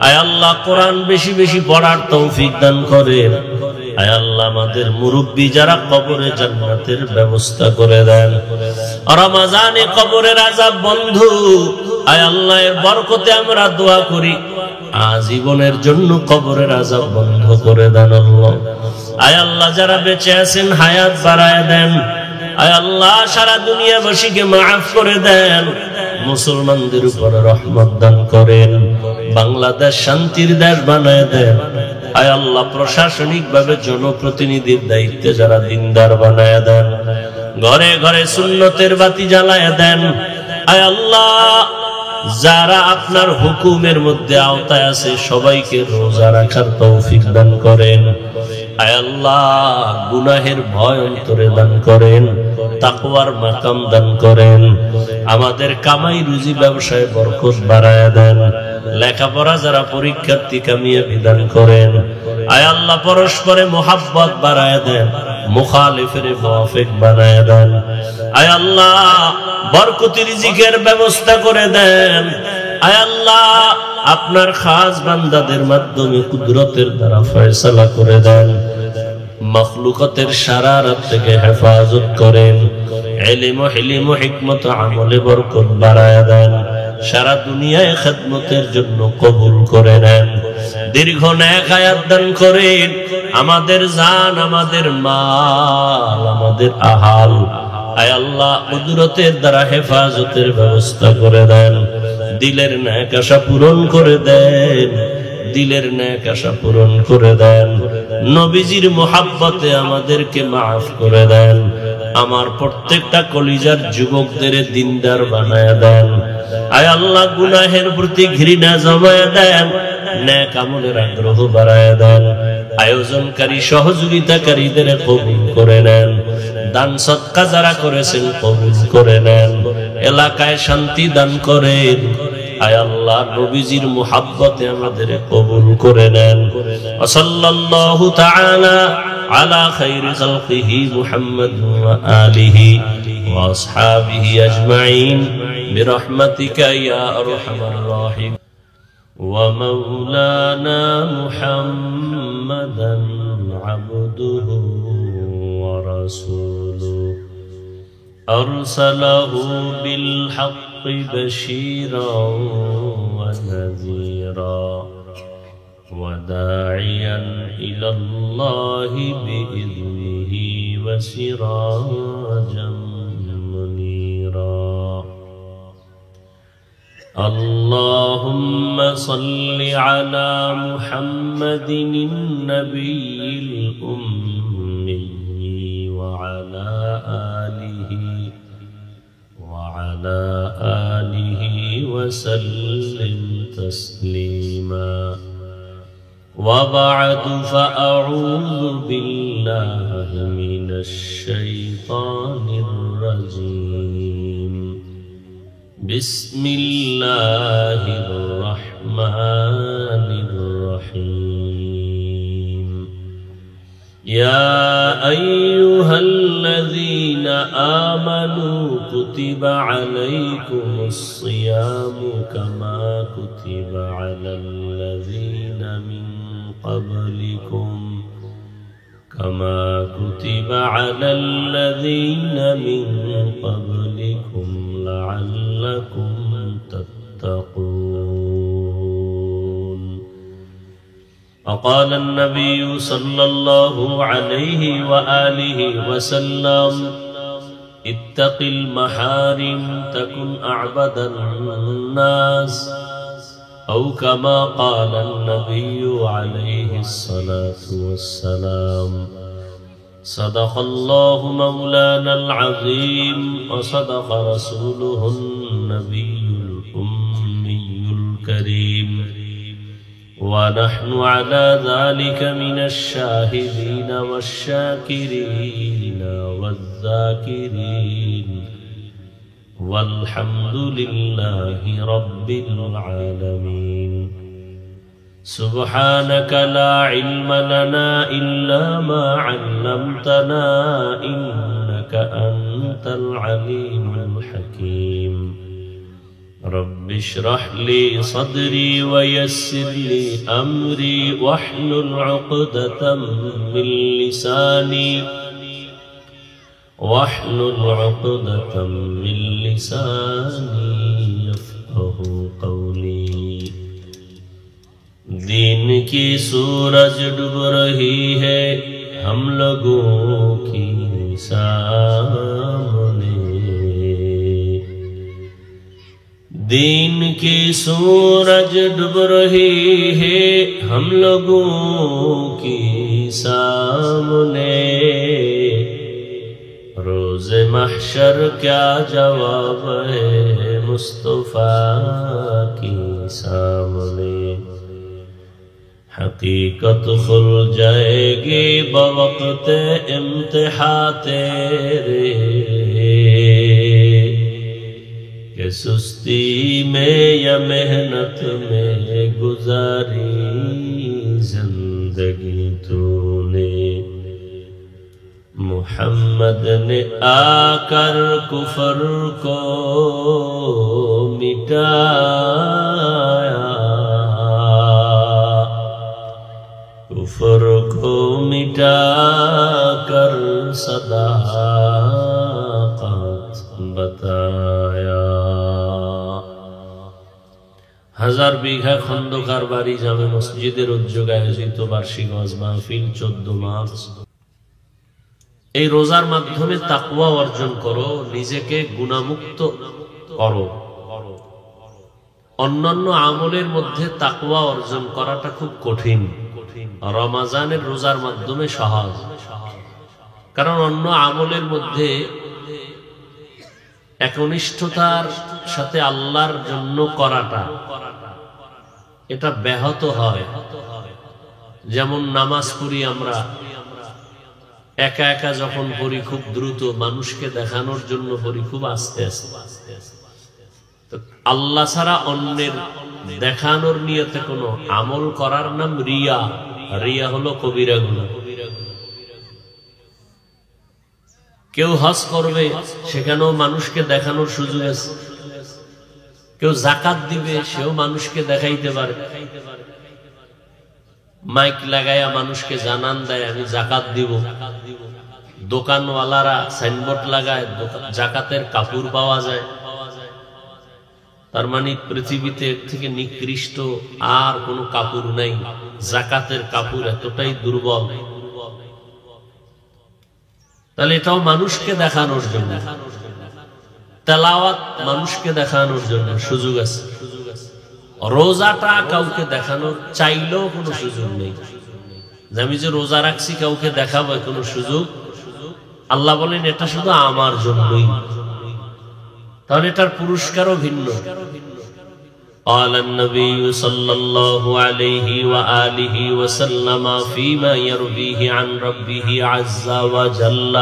আয় আল্লাহ, কোরআন বেশি বেশি পড়ার তৌফিক দান করেন। আয় আল্লাহ, আমাদের মুরব্বি যারা কবরে জান্নাতের ব্যবস্থা করে দেন। রমজানে কবরের আযাব বন্ধু, আয় আল্লাহ এর বরকতে আমরা দোয়া করি, আজীবনের জন্য কবরের আযাব বন্ধ করে দেন আল্লাহ। আয় আল্লাহ, যারা বেঁচে আছেন হায়াত বাড়ায় দেন। আয় আল্লাহ, সারা দুনিয়াবাসীকে মাফ করে দেন, মুসলমানদের উপর রহমত দান করেন, বাংলাদেশ শান্তির দেশ বানায় দেন। আয় আল্লাহ, প্রশাসনিক ভাবে জনপ্রতিনিধির দায়িত্বে যারা দিনদার বানায় দেন, ঘরে ঘরে সুন্নতের বাতি জ্বালায় দেন। আয় আল্লাহ, যারা আপনার হুকুমের মধ্যে আওতায় আছে সবাইকে রোজা রাখার তৌফিক দান করেন। আয় আল্লাহ, গুনাহের ভয় অন্তরে দান করেন, তাকওয়ার মাকাম দান করেন। আমাদের কামাই রুজি ব্যবসায় বরকত বাড়ায় দেন। লেখাপড়া যারা পরীক্ষার্থী কামিয়াবি দান করেন। আয় আল্লাহ, পরস্পরে মোহাব্বত বাড়ায় দেন, মুখালিফের মুওয়াফিক বানায় দেন। আয় আল্লাহ, বরকতি রিজিকের ব্যবস্থা করে দেন। আয় আল্লাহ, আপনার খাস বান্দাদের মাধ্যমে কুদরতের দ্বারা ফয়সালা করে দেন। মখলুকাতের শারারত থেকে হেফাজত করেন। ইলম ও হিলম ও হিকমত ও আমলে বরকত বাড়ায় দেন। সারা দুনিয়ায় খিদমতের জন্য কবুল করে নেন। দীর্ঘ নেক হায়াত দান করেন। আমাদের জান, আমাদের মাল, আমাদের আহাল, আয় আল্লাহ কুদরতের দ্বারা হেফাজতের ব্যবস্থা করে দেন। দিলের নেক আশা পূরণ করে দেন, দিলের নেক আশা পূরণ করে দেন। নবীজির মোহাব্বতে আমাদেরকে মাফ করে দেন। আমার প্রত্যেকটা কলিজার যুবকদের দিনদার বানায় দেন। আয় আল্লাহ, গুনাহের প্রতি ঘৃণা জমায় দেন, নেক আমলের আগ্রহ বাড়ায় দেন। আয়োজনকারী সহযোগিতাকারীদের কবুল করে নেন। দান সদকা যারা করেছেন কবুল করে নেন, এলাকায় শান্তি দান করেন। আয় আল্লাহ, নবীজির মুহাব্বতে আমাদের কবুল করে নেন। সাল্লাল্লাহু তাআলা আলা খায়রি খালকিহি মুহাম্মদ ওয়া আলিহি ওয়া আসহাবিহি আজমাইন বিরহমাতিকা ইয়া আরহামার রাহিম। ওয়া মাওলানা মুহাম্মাদান আবদুহু ওয়া রাসূলুহু আরসালাহু বিল হাক্কি বাশীরান ওয়া নাযীরা ওয়া দাঈয়ান ইলাল্লাহি বিইذনিহি ওয়া সিরাজাম মুনীরা। اللهم صل على محمد النبي الأمي وعلى آله وسلم تسليما. وبعد فأعوذ بالله من الشيطان الرجيم. بسم الله الرحمن الرحيم. يا أيها الذين آمنوا كتب عليكم الصيام كما كتب على الذين من قبلكم لعلكم تتقون. وقال النبي صلى الله عليه وآله وسلم اتق المحارم تكن أعبد الناس، أو كما قال النبي عليه الصلاة والسلام. صدق الله مولانا العظيم وصدق رسوله النبي الأمي الكريم، ونحن على ذلك من الشاهدين والشاكرين والذاكرين، والحمد لله رب العالمين. سبحانك لا علم لنا إلا ما علمتنا إنك أنت العليم الحكيم. رب اشرح لي صدري ويسر لي أمري واحلل عقدة من لساني يفقه قولي. दिन की सूरज डूब रही है हम लोगों की सामने, दिन की सूरज डूब रही है हम लोगों की सामने। रोज़ महशर क्या जवाब है मुस्तफा की सामने। हकीकत खुल जाएगी बवक्त इम्तिहा तेरे, कि सुस्ती में या मेहनत में गुजारी जिंदगी तूने। मुहम्मद ने आकर कुफर को मिटाया, कुफर को मिटाकर सदाकत बताया। 1000 বিঘা খন্দকার বাড়ি জামে মসজিদের উদ্যোগে আয়োজিত বার্ষিক ওয়াজ মাহফিল 14 মার্চ। এই রোজার মাধ্যমে তাকওয়া অর্জন করো, নিজেকে গুনাহমুক্ত করো। অন্যান্য আমলের মধ্যে তাকওয়া অর্জন করাটা খুব কঠিন, রমজানের রোজার মাধ্যমে সহজ। কারণ অন্য আমলের মধ্যে একনিষ্ঠতার সাথে আল্লাহর জন্য করাটা এটা ব্যাহত হয়। যেমন নামাজ পড়ি আমরা, একা একা যখন পড়ি খুব দ্রুত, মানুষকে দেখানোর জন্য পড়ি খুব আস্তে আস্তে। আল্লাহ ছাড়া অন্যের দেখানোর নিয়তে কোনো আমল করার নাম রিয়া। রিয়া হলো কবিরা গুনাহ। কেউ হজ করবে, সেখানেও মানুষকে দেখানোর সুযোগ আছে। কেউ যাকাত দিবে, সেও মানুষকে দেখাইতে পারে। মাইক লাগায়া মানুষকে জানান দেয় আমি যাকাত দিব। দোকানওয়ালারা সাইনবোর্ড লাগায় যাকাতের কাপড় পাওয়া যায়। তার মানে পৃথিবীতে এর থেকে নিকৃষ্ট আর কোনো কাপড় নাই। যাকাতের কাপড় এতটাই দুর্বল। তাহলে এটাও মানুষকে দেখানোর জন্য। তেলাওয়াত মানুষকে দেখানোর জন্য সুযোগ আছে। রোজাটা কাউকে দেখানোর চাইলেও কোনো সুযোগ নেই। যে আমি যে রোজা রাখছি কাউকে দেখাবো কোনো সুযোগ। আল্লাহ বলেন এটা শুধু আমার জন্যই। তাহলে এটার পুরস্কারও ভিন্ন। قال النبي صلى الله عليه وآله وسلم فيما يرويه عن ربه عز وجل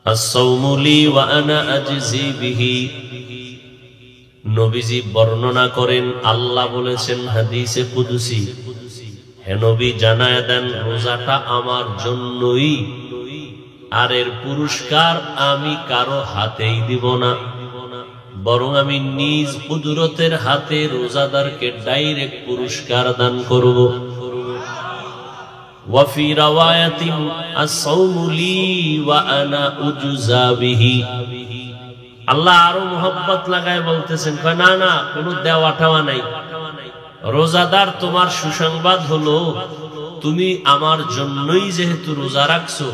الصوم لي وأنا أجزي به। নবীজি বর্ণনা করেন, আল্লাহ বলেছেন হাদিসে কুদসি, হে নবী জানায় দেন রোজাটা আমার জন্যই, আর এর পুরস্কার আমি কারো হাতেই দিব না, বরং আমি নিজ কুদরতের হাতে রোজাদারকে ডাইরেক্ট পুরস্কার দান করব। ওয়া ফি রাওয়ায়াতিন আস-সাওমু লি ওয়া আনা উজজা বিহি। আল্লাহ আরো মোহাব্বত লাগায় বলতেছেন, না না কোনো দেওয়া ঠাওয়া নাই। রোজাদার তোমার সুসংবাদ হলো তুমি আমার জন্যই যেহেতু রোজা রাখছো,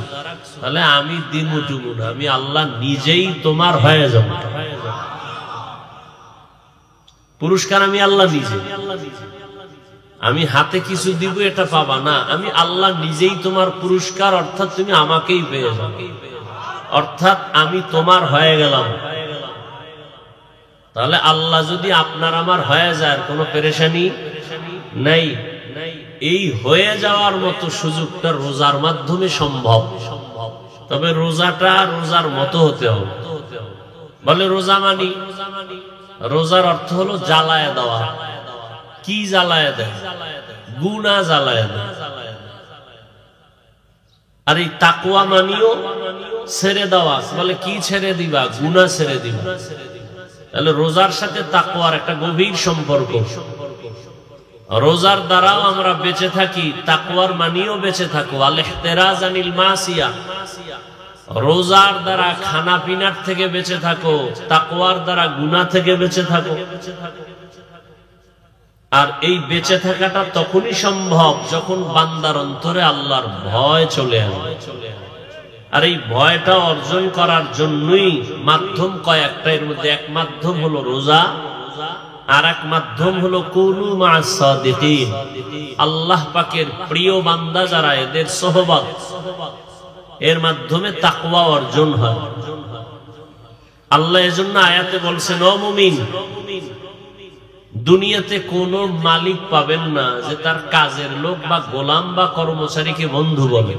তাহলে আমি দিন উঠবো না, আমি আল্লাহ নিজেই তোমার হয়ে যাব। পুরস্কার আমি আল্লাহ নিজে। আমি হাতে কিছু দিব এটা পাবা না, আমি আল্লাহ নিজেই তোমার পুরস্কার, অর্থাৎ তুমি আমাকেই পেয়ে যাবে, অর্থাৎ আমি তোমার হয়ে গেলাম। তাহলে আল্লাহ যদি আপনার আমার হয়ে যায় কোনো পেরেশানি নাই। এই হয়ে যাওয়ার মতো সুযোগটা রোজার মাধ্যমে সম্ভব। তবে রোজাটা রোজার মতো হতে হবে। বলে রোজা মানি, রোজার অর্থ হলো জ্বালায় দেওয়া। কি জ্বালায় দেয়? গুনাহ জ্বালায় দেয়। আর এই তাকওয়া মানিও ছেড়ে দেওয়া। বলে কি ছেড়ে দিবা? গুনাহ ছেড়ে দিবা। তাহলে রোজার সাথে তাকওয়ার একটা গভীর সম্পর্ক। রোজার দ্বারাও আমরা বেঁচে থাকি, তাকওয়ার মানিও বেঁচে থাকো। আল ইহতিরাজ আনিল মাসিয়া, রোজার দ্বারা খানা পিনার থেকে বেঁচে থাকো, তাকওয়ার দ্বারা গুনাহ থেকে বেঁচে থাকো। আর এই বেঁচে থাকাটা তখনই সম্ভব যখন বান্দার অন্তরে আল্লাহর ভয় চলে আসে। আর এই ভয়টা অর্জন করার জন্যই মাধ্যম কয়েকটা। এর মধ্যে এক মাধ্যম হলো রোজা, আর এক মাধ্যম হলো কুনু মা'আস সাদিকিন, আল্লাহ পাকের প্রিয় বান্দা যারা, এদের সোহবত। এর মাধ্যমে তাকওয়া অর্জন হয়। আল্লাহ এজন্য আয়াতে বলছেন, ও মুমিন, দুনিয়াতে কোনো মালিক পাবেন না যে তার কাজের লোক বা গোলাম বা কর্মচারীকে বন্ধু বলে।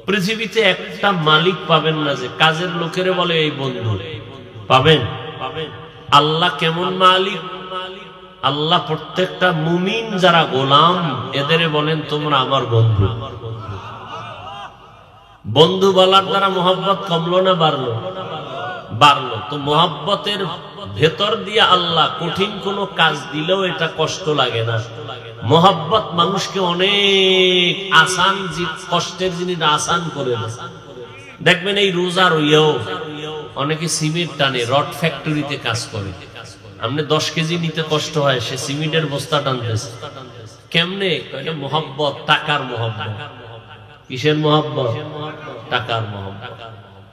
পৃথিবীতে একটা মালিক পাবেন না যে কাজের লোকের বলে এই বন্ধু। পাবেন? আল্লাহ কেমন মালিক? আল্লাহ প্রত্যেকটা মুমিন যারা গোলাম, এদের বলেন তোমরা আমার বন্ধু। বন্ধু বলার দ্বারা মোহাব্বত কমলো না বাড়লো? বাড়লো। তো মোহাব্বতের ভেতর দিয়ে আল্লাহ কঠিন কোনো কাজ দিলেও এটা কষ্ট লাগে না। মোহাব্বত মানুষকে অনেক আসান, কষ্টের জিনিস আসান করে দেয়। দেখবেন এই রোজা রইয়াও অনেকে সিমেন্ট টানে, রড ফ্যাক্টরিতে কাজ করে। আপনি 10 কেজি নিতে কষ্ট হয়, সে সিমেন্টের বস্তা টানতেছে। কেমনে? এটা মোহাব্বত, টাকার মোহাব্বত। কিসের মোহাব্বত? টাকার মোহাব্বত।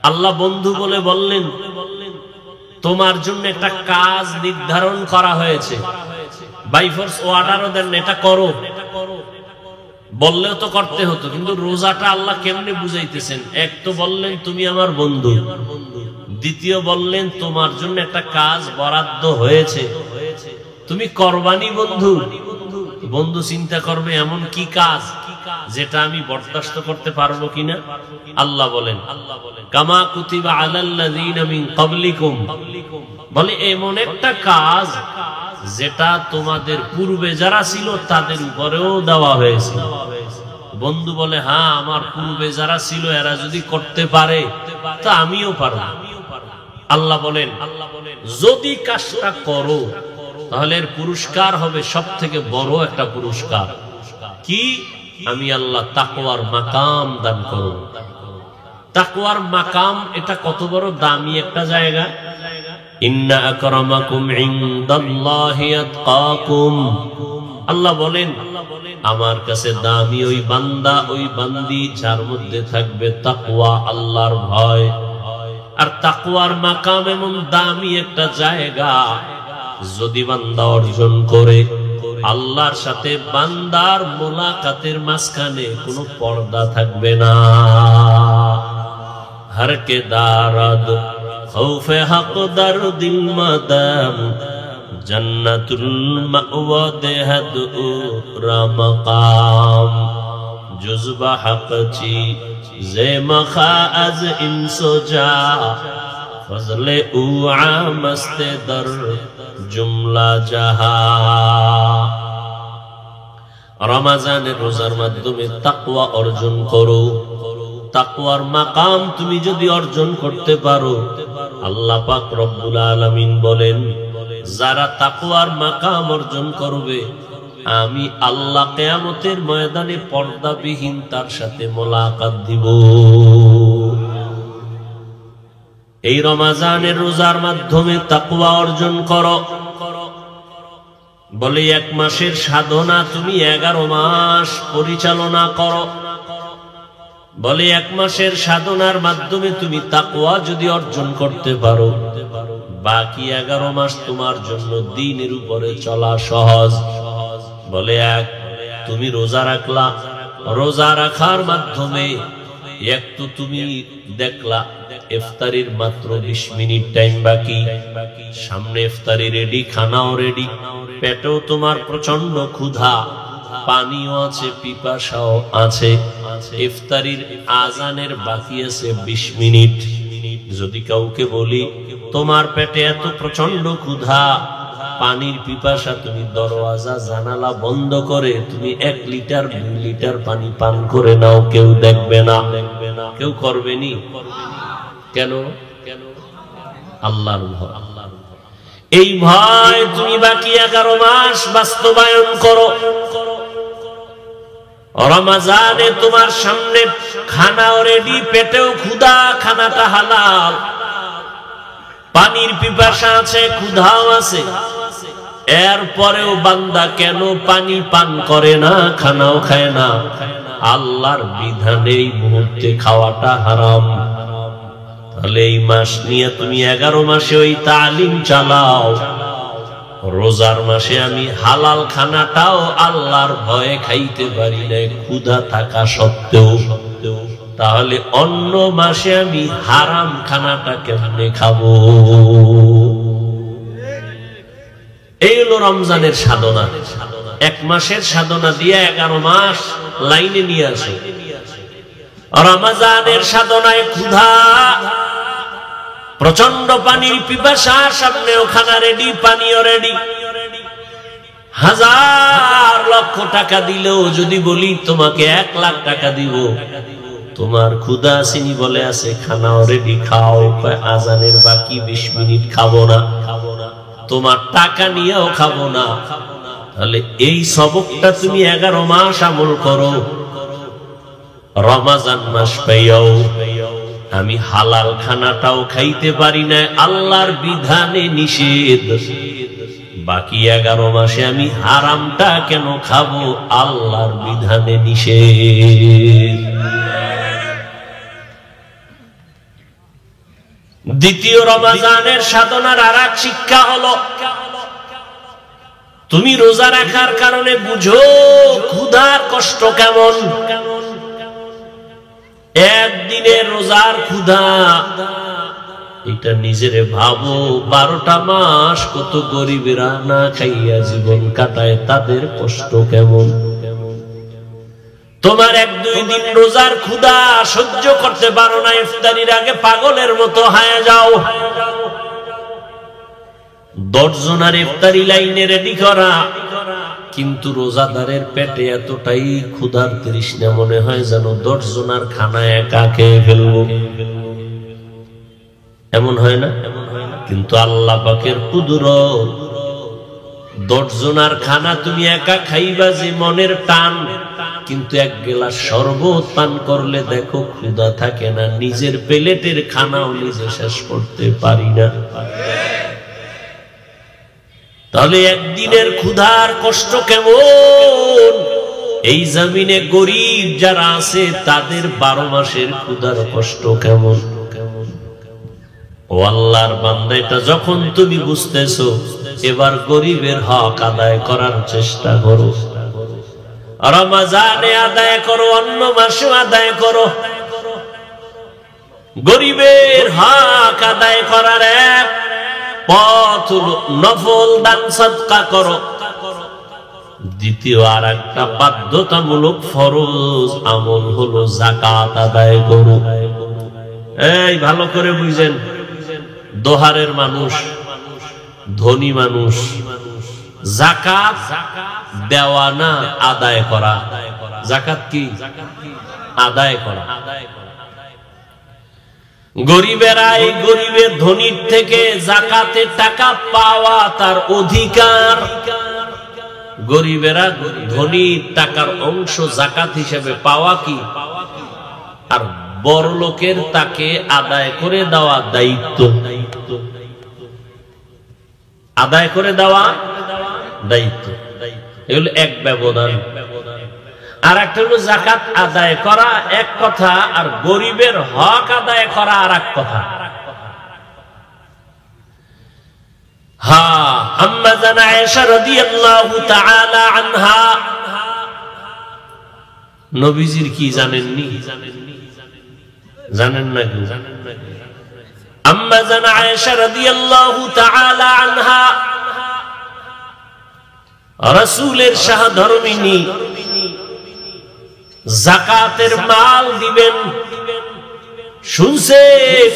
আল্লাহ বন্ধু বলে বললেন, তোমার জন্য একটা কাজ নির্ধারণ করা হয়েছে, বাই ফোর্স অর্ডারও দেন, এটা করো। বললেও তো করতে হতো, কিন্তু রোজাটা আল্লাহ কেমনে বুঝাইতেছেন? এক তো বললেন তুমি আমার বন্ধু, দ্বিতীয় বললেন তোমার জন্য একটা কাজ বরাদ্দ হয়েছে, তুমি করবানি বন্ধু। বন্ধু চিন্তা করবে এমন কি কাজ যেটা আমি বরদাস্ত করতে পারবো কিনা? আল্লাহ বলেন কামা কুতিবা আলাল্লাযীনা মিন ক্বাবলিকুম, বলে এমন একটা কাজ যেটা তোমাদের পূর্বে যারা ছিল তাদের উপরেও দেওয়া হয়েছিল। বন্ধু বলে হ্যাঁ, আমার পূর্বে যারা ছিল এরা যদি করতে পারে তা আমিও পারবো। আল্লাহ বলেন যদি কাজটা করো তাহলে এর পুরস্কার হবে সব থেকে বড় একটা পুরস্কার কি? আমি আল্লাহ তাকওয়ার মাকাম দান করব। তাকওয়ার মাকাম এটা কত বড় দামি একটা জায়গা। ইন্না আকরামাকুম ইনদাল্লাহি আতকাকুম, আল্লাহ বলেন আমার কাছে দামি ওই বান্দা ওই বান্দি যার মধ্যে থাকবে তাকওয়া, আল্লাহর ভয়। আর তাকওয়ার মাকাম এমন দামি একটা জায়গা, যদি বান্দা অর্জন করে আল্লাহর সাথে বান্দার মোলাকাতের মাঝখানে কোনো পর্দা থাকবে না। হর কে দারাদ খৌফে হক দরদিল মাদাম জান্নাতুল মাওয়া দেহাদ রামকাম জুজবা হক চি জে মখা আজ ইনসোজা ফজলে উ আমস্তে দর জুমলা জাহা। রমজানের রোজার মাধ্যমে তাকওয়া অর্জন করো। তাকওয়ার মাকাম তুমি যদি অর্জন করতে পারো, আল্লাহ পাক রব্বুল আলামিন বলেন যারা তাকওয়ার মাকাম অর্জন করবে আমি আল্লাহ কিয়ামতের ময়দানে পর্দাবিহীন তার সাথে মোলাকাত দিব। এই রমজানের রোজার মাধ্যমে তাকওয়া অর্জন করো। বলে 1 মাসের সাধনা তুমি 11 মাস পরিচালনা করো। বলে 1 মাসের সাধনার মাধ্যমে তুমি তাকওয়া যদি অর্জন করতে পারো, বাকি 11 মাস তোমার জন্য দ্বীনের উপরে চলা সহজ। বলে 1 তুমি রোজা রাখলা, রোজা রাখার মাধ্যমে একটু তুমি দেখলা ইফতারির মাত্র 20 মিনিট টাইম বাকি, সামনে ইফতারি রেডি, খানাও রেডি, পেটেও তোমার প্রচন্ড ক্ষুধা, পানিও আছে, পিপাসাও আছে, ইফতারির আজানের বাকি আছে 20 মিনিট। যদি কাউকে বলি তোমার পেটে এত প্রচন্ড ক্ষুধা, পানির পিপাসা, তুমি দরওয়াজা জানালা বন্ধ করে তুমি 1 লিটার 2 লিটার পানি পান করে নাও, কেউ দেখবে না, কেউ করবে নি। কেন? আল্লাহর ভয়। এই ভয় তুমি বাকি 11 মাস বাস্তবায়ন করো। রমজানে তোমার সামনে খানাও রেডি, পেটেও ক্ষুধা, খানাটা হালাল, পানির পিপাসা আছে, ক্ষুধাও আছে, এরপরেও বান্দা কেন পানি পান করে না, খানাও খায় না? আল্লাহর বিধানে এই মুহূর্তে খাওয়াটা হারাম। তাহলে এই মাস নিয়ে তুমি 11 মাসে ওই তালিম চালাও। রোজার মাসে আমি হালাল খানাটাও আল্লাহর ভয়ে খাইতে পারি না, ক্ষুধা থাকা সত্ত্বেও, তাহলে অন্য মাসে আমি হারাম খানাটা কেমনে খাবো? এই হলো রমজানের সাধনা। 1 মাসের সাধনা দিয়ে 11 মাস লাইনে নিয়ে আসে। রমজানের সাধনায় ক্ষুধা, প্রচন্ড পানির পিপাসা, সামনেও খানা রেডি, পানিও রেডি, 1000 লক্ষ টাকা দিলেও যদি বলি তোমাকে 1 লাখ টাকা দিব, তোমার ক্ষুধা আসেনি বলে আছে, খানাও রেডি, খাও, আজানের বাকি 20 মিনিট খাবো না, তোমার টাকা নিয়েও খাবো না। তাহলে এই সবকটা তুমি 11 মাস আমল করো। রমজান মাস পেয়েও আমি হালাল খানাটাও খাইতে পারি না, আল্লাহর বিধানে নিষেধ, বাকি 11 মাসে আমি হারামটা কেন খাবো? আল্লাহর বিধানে নিষেধ। দ্বিতীয় রমজানের সাধনার আরেক শিক্ষা হলো, তুমি রোজা রাখার কারণে বুঝো ক্ষুধার কষ্ট কেমন। একদিনের রোজার ক্ষুধা, এটা নিজেরে ভাবো, 12টা মাস কত গরিবেরা না খাইয়া জীবন কাটায়, তাদের কষ্ট কেমন। তোমার 1-2 দিন রোজার ক্ষুধা সহ্য করতে পারো না, ইফতারির আগে পাগলের মতো হায়া যাও। 10 জনের ইফতারি লাইনে রেডি করা, কিন্তু রোজাদারের পেটে এতটাই ক্ষুধার তৃষ্ণা মনে হয় যেন 10 জনের খানা একা খেয়ে ফেলবো, এমন হয় না? কিন্তু আল্লাহ পাকের কুদরত, 10 জনের খানা তুমি একা খাইবা যে মনের টান, কিন্তু 1 গ্লাস শরবত পান করলে দেখো ক্ষুধা থাকে না, নিজের প্লেটের খানাও নিজে শেষ করতে পারি না। তাহলে একদিনের ক্ষুধার কষ্ট কেমন, এই জমিনে গরিব যারা আছে তাদের 12 মাসের ক্ষুধার কষ্ট কেমন। ও আল্লাহর বান্দা, এটা যখন তুমি বুঝতেছো, এবার গরিবের হক আদায় করার চেষ্টা করো। রমজানে আদায় করো, অন্য মাসে আদায় করো। গরিবের হক আদায় করার এক পথ হলো নফল দান সাদকা করো। দ্বিতীয় আর একটা বাধ্যতামূলক ফরজ আমল হলো যাকাত আদায় করো। এই ভালো করে বুঝেন, দোহারের মানুষ, ধনী মানুষ, যাকাত দেওয়া না আদায় করা। যাকাত কি? আদায় করা। গরিবেরা, এই গরিবের ধনীর থেকে যাকাতের টাকা পাওয়া তার অধিকার। গরিবেরা ধনীর টাকার অংশ যাকাত হিসেবে পাওয়া কি, আর বড় লোকের তাকে আদায় করে দেওয়া দায়িত্ব। আদায় করে দেওয়া দায়িত্ব, এগুলো এক ব্যবধান। আর একটা হলো যাকাত আদায় করা এক কথা, আর গরিবের হক আদায় করা আর এক কথা। হ্যাঁ, আম্মা জানা আয়েশা রাদিয়াল্লাহু তাআলা আনহা, নবীজির কি জানেননি? জানেন না কি? আম্মা জানা আয়েশা রাদিয়াল্লাহু তাআলা আনহা রাসূলের সহধর্মিনী, যাকাতের মাল দিবেন শুনছে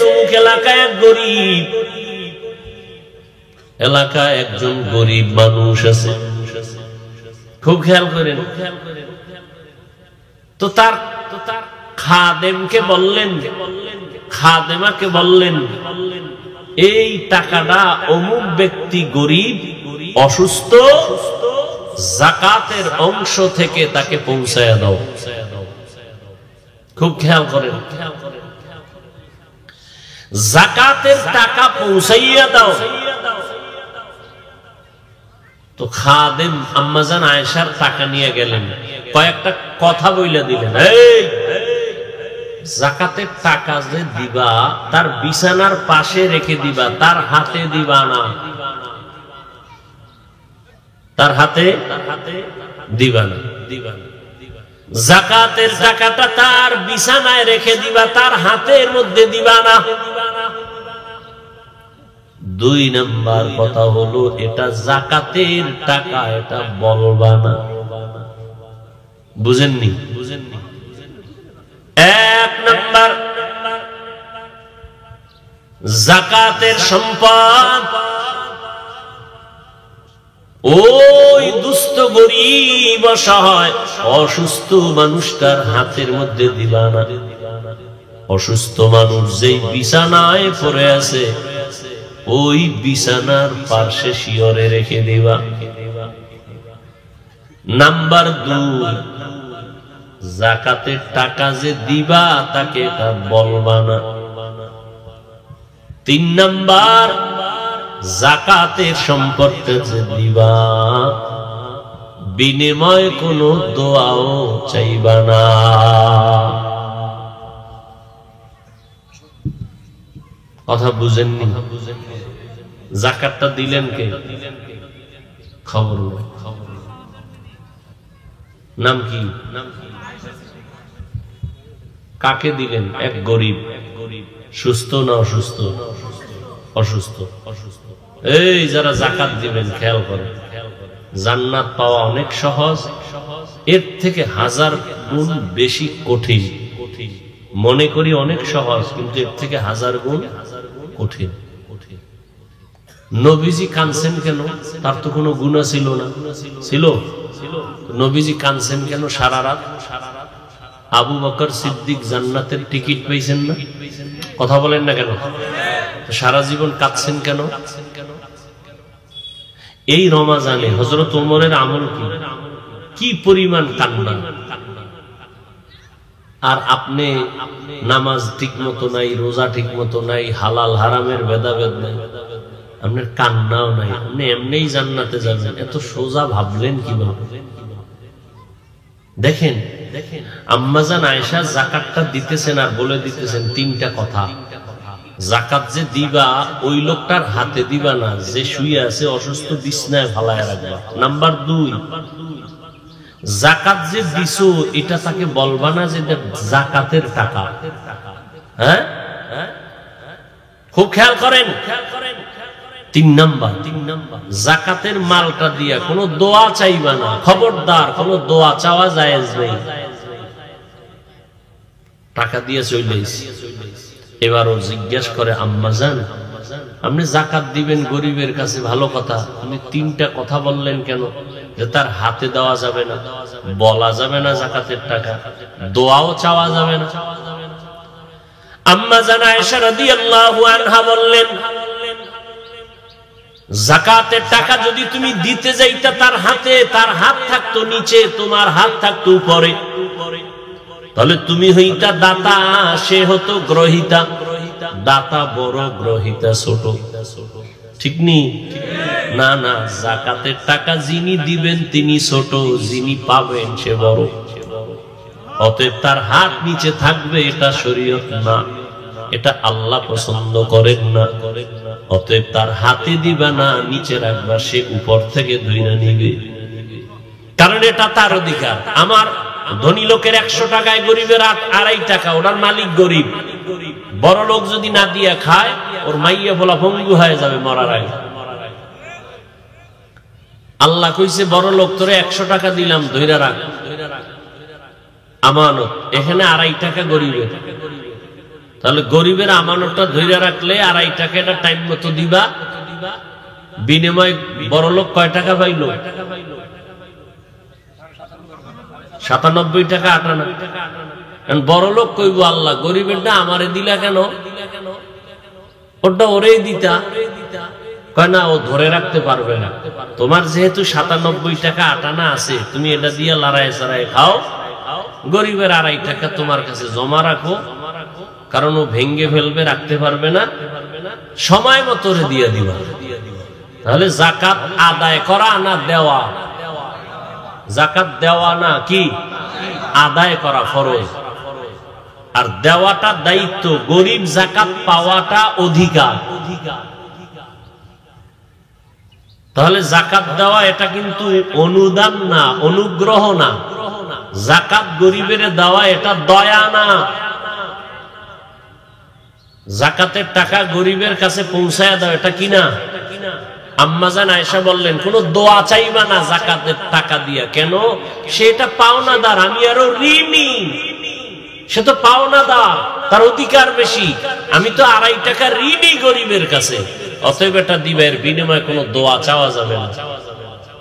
অমুক এলাকায় এক গরিব, এলাকায় একজন গরিব মানুষ আছে, খুব খেয়াল করেন। তো তার খাদেমকে বললেন, খাদেমাকে বললেন, এই টাকাটা অমুক ব্যক্তি গরিব, অসুস্থ, যাকাতের অংশ থেকে তাকে পৌঁছায় দাও। খুব খেয়াল করেন, যাকাতের টাকা পৌঁছাইয়া দাও। তো খাদেম আম্মাজান আয়েশার টাকা নিয়ে গেলেন, কয়েকটা কথা বইলা দিলেন, এই যাকাতের টাকা যে দিবা তার বিছানার পাশে রেখে দিবা, তার হাতে দিবা না, তার হাতে দিবা না। যাকাতের টাকাটা তার বিছানায় রেখে দিবা, তার হাতের মধ্যে দিবা না। 2 নাম্বার কথা হলো, এটা যাকাতের টাকা, এটা বলবা না। বুঝেননি? 1 নাম্বার, যাকাতের সম্পদ ওই দুস্থ গরিব অসহায় অসুস্থ মানুষটার হাতের মধ্যে দিবা না। অসুস্থ মানুষ যেই বিছানায় পড়ে আছে, ওই বিছানার পাশে শিয়রে রেখে দিবা। নাম্বার 2, যাকাতের টাকা যে দিবা তাকে এটা বলবা না। 3 নাম্বার, যাকাতের সম্পদটা যে দিবা, বিনিময় কোনো দোয়াও চাইবা না। কথা বুঝেননি? যাকাতটা দিলেন কে? খবর নাই। নাম কি? কাকে দিলেন? এক গরিব। সুস্থ না অসুস্থ? অসুস্থ। এই যারা যাকাত দিবেন খেয়াল করেন, জান্নাত পাওয়া অনেক সহজ, এর থেকে 1000 গুণ বেশি কঠিন। মনে করি অনেক সহজ, কিন্তু এর থেকে 1000 গুণ কঠিন। নবীজি কাঁদছেন কেন? তার তো কোনো গুনাহ ছিল না। ছিল? নবীজি কাঁদছেন কেন সারা রাত? আবু বকর সিদ্দিক জান্নাতের টিকিট পেয়েছেন না? কথা বলেন না কেন? সারা জীবন কাঁদছেন কেন? এই রমাজানে হযরত ওমরের আমল কি পরিমাণ কান্না! আর আপনি নামাজ ঠিক মতো নাই, রোজা ঠিক মতো নাই, হালাল হারামের ভেদাভেদ নাই, আপনার কান্নাও নাই, আপনি এমনিই জান্নাতে যাবেন। এত সোজা ভাবলেন কিভাবে? দেখেন আম্মাজান আয়েশা যাকাতটা দিতেছেন আর বলে দিতেছেন 3টা কথা। যাকাত যে দিবা ওই লোকটার হাতে দিবা না যে শুয়ে আছে অসুস্থ বিছনায় ফালায় রাখবা। নাম্বার 2, যাকাত যে দিছো এটা তাকে বলবা না যে যাকাতের টাকা। হ্যাঁ, খুব খেয়াল করেন। 3 নাম্বার, যাকাতের মালটা দিয়া কোনো দোয়া চাইবা না। খবরদার, কোনো দোয়া চাওয়া জায়েজ নেই। টাকা দিয়ে চলে এসেছি। এবারও জিজ্ঞাসা করে আম্মাজান, আপনি যাকাত দিবেন গরিবের কাছে, ভালো কথা, আপনি 3টা কথা বললেন কেন? যে তার হাতে দেওয়া যাবে না, বলা যাবে না যাকাতের টাকা, দোয়াও চাওয়া যাবে না। আম্মাজান আয়েশা রাদিয়াল্লাহু আনহা বললেন, যাকাতের টাকা যদি তুমি দিতে যাইতা তার হাতে, তার হাত থাকতো নিচে, তোমার হাত থাকতো উপরে, তাহলে তুমি হইতা দাতা, সে হতো গ্রহিতা। দাতা বড়, গ্রহিতা ছোট, ঠিক নি? না না, যাকাতের টাকা যিনি দিবেন তিনি ছোট, যিনি পাবেন সে বড়। অতএব তার হাত নিচে থাকবে, এটা শরীয়ত না, এটা আল্লাহ পছন্দ করেন না। অতএব তার হাতে দিবা না, নিচে রাখবা, সে উপর থেকে ধইরা নিবে, কারণ এটা তার অধিকার। আমার ধনী লোকের 100 টাকায় গরিবের 2.5 টাকা, ওনার মালিক গরিব। বড় লোক যদি না দিয়া খায়, ওর মাইয়া বলা ভঙ্গু হয়ে যাবে মরার আগে। আল্লাহ কইছে বড় লোক তোরে 100 টাকা দিলাম, ধইরা রাখ, আমানত। এখানে 2.5 টাকা গরিবের, তাহলে গরিবের আমানতটা ধইরা রাখলে 2.5 টাকা এটা টাইম মতো দিবা। বিনিময় বড় লোক কয় টাকা পাইলো? 97 টাকা 58। বড় লোক কইব আল্লাহ গরিবেরটা আমারে দিলা কেন? ওটা ওরেই দিতা। কয় না, ও ধরে রাখতে পারবে না। তোমার যেহেতু 97 টাকা 58 আছে, তুমি এটা দিয়ে লড়াই চড়াই খাও। গরিবের 2.5 টাকা তোমার কাছে জমা রাখো, কারণ ও ভেঙ্গে ফেলবে, রাখতে পারবে না, সময় মতো দিয়ে দিবা। তাহলে যাকাত আদায় করা না দেওয়া? যাকাত দেওয়া না কি আদায় করা ফরজ, আর দেওয়াটা দায়িত্ব। গরিব যাকাত পাওয়াটা অধিকার। তাহলে যাকাত দেওয়া এটা কিন্তু অনুদান না, অনুগ্রহ না। যাকাত গরিবের দেওয়া এটা দয়া না। যাকাতের টাকা গরিবের কাছে পৌঁছায় দাও, এটা কি না? আম্মাজান আয়েশা বললেন, কোন দোয়া চাইবা না যাকাতের টাকা দিয়া। কেন? সেটা পাওনাদার, আমি আরো ঋণী। সে তো পাওনাদার, তার অধিকার বেশি। আমি তো 2.5 টাকা ঋণী গরিবের কাছে। অতএব এটা দিবের বিনিময়ে কোনো দোয়া চাওয়া যাবে না,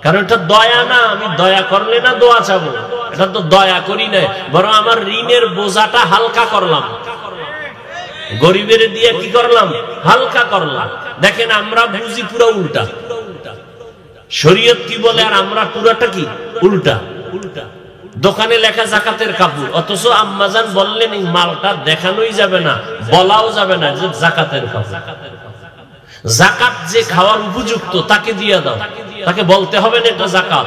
কারণ এটা দয়া না। আমি দয়া করলে না দোয়া চাবো, এটা তো দয়া করি না, বরং আমার ঋণের বোঝাটা হালকা করলাম। গরিবের দিয়ে কি করলাম? হালকা করলাম। দেখেন আমরা বুঝি পুরো উল্টা। শরীয়ত কি বলে আর আমরা পুরাটা কি উল্টা। দোকানে লেখা যাকাতের কাপড়, অথচ আম্মাজান বললেন এই মালটা দেখানোই যাবে না, বলাও যাবে না যে যাকাতের কাপড়। যাকাত যে খাওয়ার উপযুক্ত তাকে দিয়ে দাও, তাকে বলতে হবে না এটা যাকাত।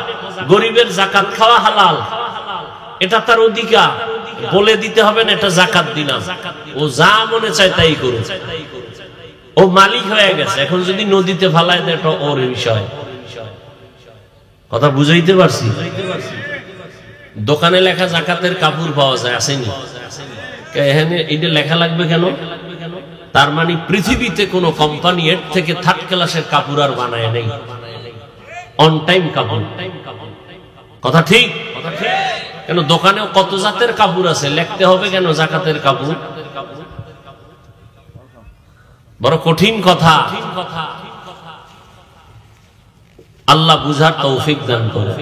গরিবের যাকাত খাওয়া হালাল, এটা তার অধিকার। বলে দিতে হবে না এটা যাকাত দিলাম, ও যা মনে চায় তাই করুক। ও মালিক হয়ে গেছে, এখন যদি নদীতে ফালায় দেয় এটা ওর বিষয়। কথা বুঝাইতে পারছি? দোকানে লেখা যাকাতের কাপড় পাওয়া যায়, আসেনি? এখানে এটা লেখা লাগবে কেন? তার মানে পৃথিবীতে কোন কোম্পানি এর থেকে 3rd ক্লাসের কাপড় আর বানায় নেই। অন টাইম কাপড়। কথা ঠিক? কেন দোকানেও কত জাতের কাপড় আছে, লিখতে হবে কেন জাকাতের কাপড়? বড় কঠিন কথা। আল্লাহ বুঝার তৌফিক দান করে।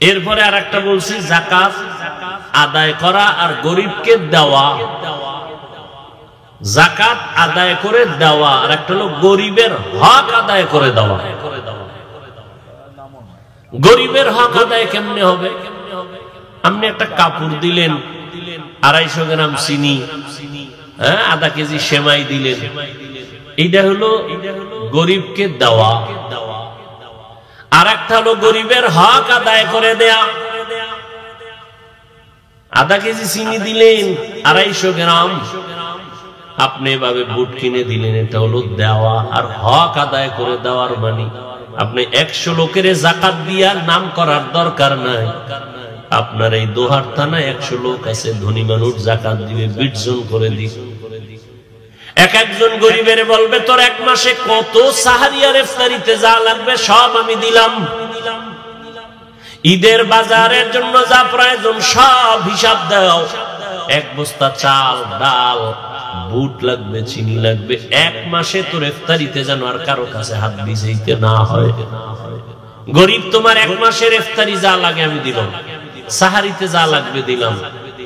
এরপরে আর একটা বলছি, যাকাত আদায় করা আর গরিবকে দেওয়া। যাকাত আদায় করে দেওয়া আর একটা হলো গরিবের হক আদায় করে দেওয়া। গরিবের হক আদায় কেমনে হবে? আপনি একটা কাপড় দিলেন, 250 গ্রাম চিনি, আধা কেজি সেমাই দিলেন, এইটা হলো গরিবকে দেওয়া। আর একটা হলো গরিবের হক আদায় করে দেয়া। আধা কেজি চিনি দিলেন, 250 গ্রাম আপনি এভাবে বুট কিনে দিলেন, এটা হলো দেওয়া। আর হক আদায় করে দেওয়ার মানে আপনি 100 লোকের যাকাত দিয়া নাম করার দরকার নাই। আপনার এই দোহার থানায় 100 লোক আছে, ধনী মানুষ যাকাত দিবে, 20 জন করে দিন। এক একজন গরিবের বলবে, তোর 1 মাসে কত সাহারি আর ইফতারিতে যা লাগবে সব আমি দিলাম, ঈদের বাজারের জন্য যা প্রয়োজন সব হিসাব দাও। 1 বস্তা চাল, ডাল, বুট লাগবে, চিনি লাগবে, 1 মাসে তোর ইফতারিতে যেন আর কারো কাছে হাত ভিজাইতে না হয়। গরিব তোমার 1 মাসের ইফতারি যা লাগে আমি দিলাম, সাহারিতে যা লাগবে দিলাম,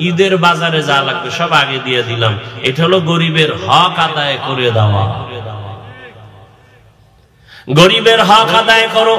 ঈদের বাজারে যা লাগবে সব আগে দিয়ে দিলাম। এটা হলো গরিবের হক আদায় করে দেওয়া। গরিবের হক আদায় করো।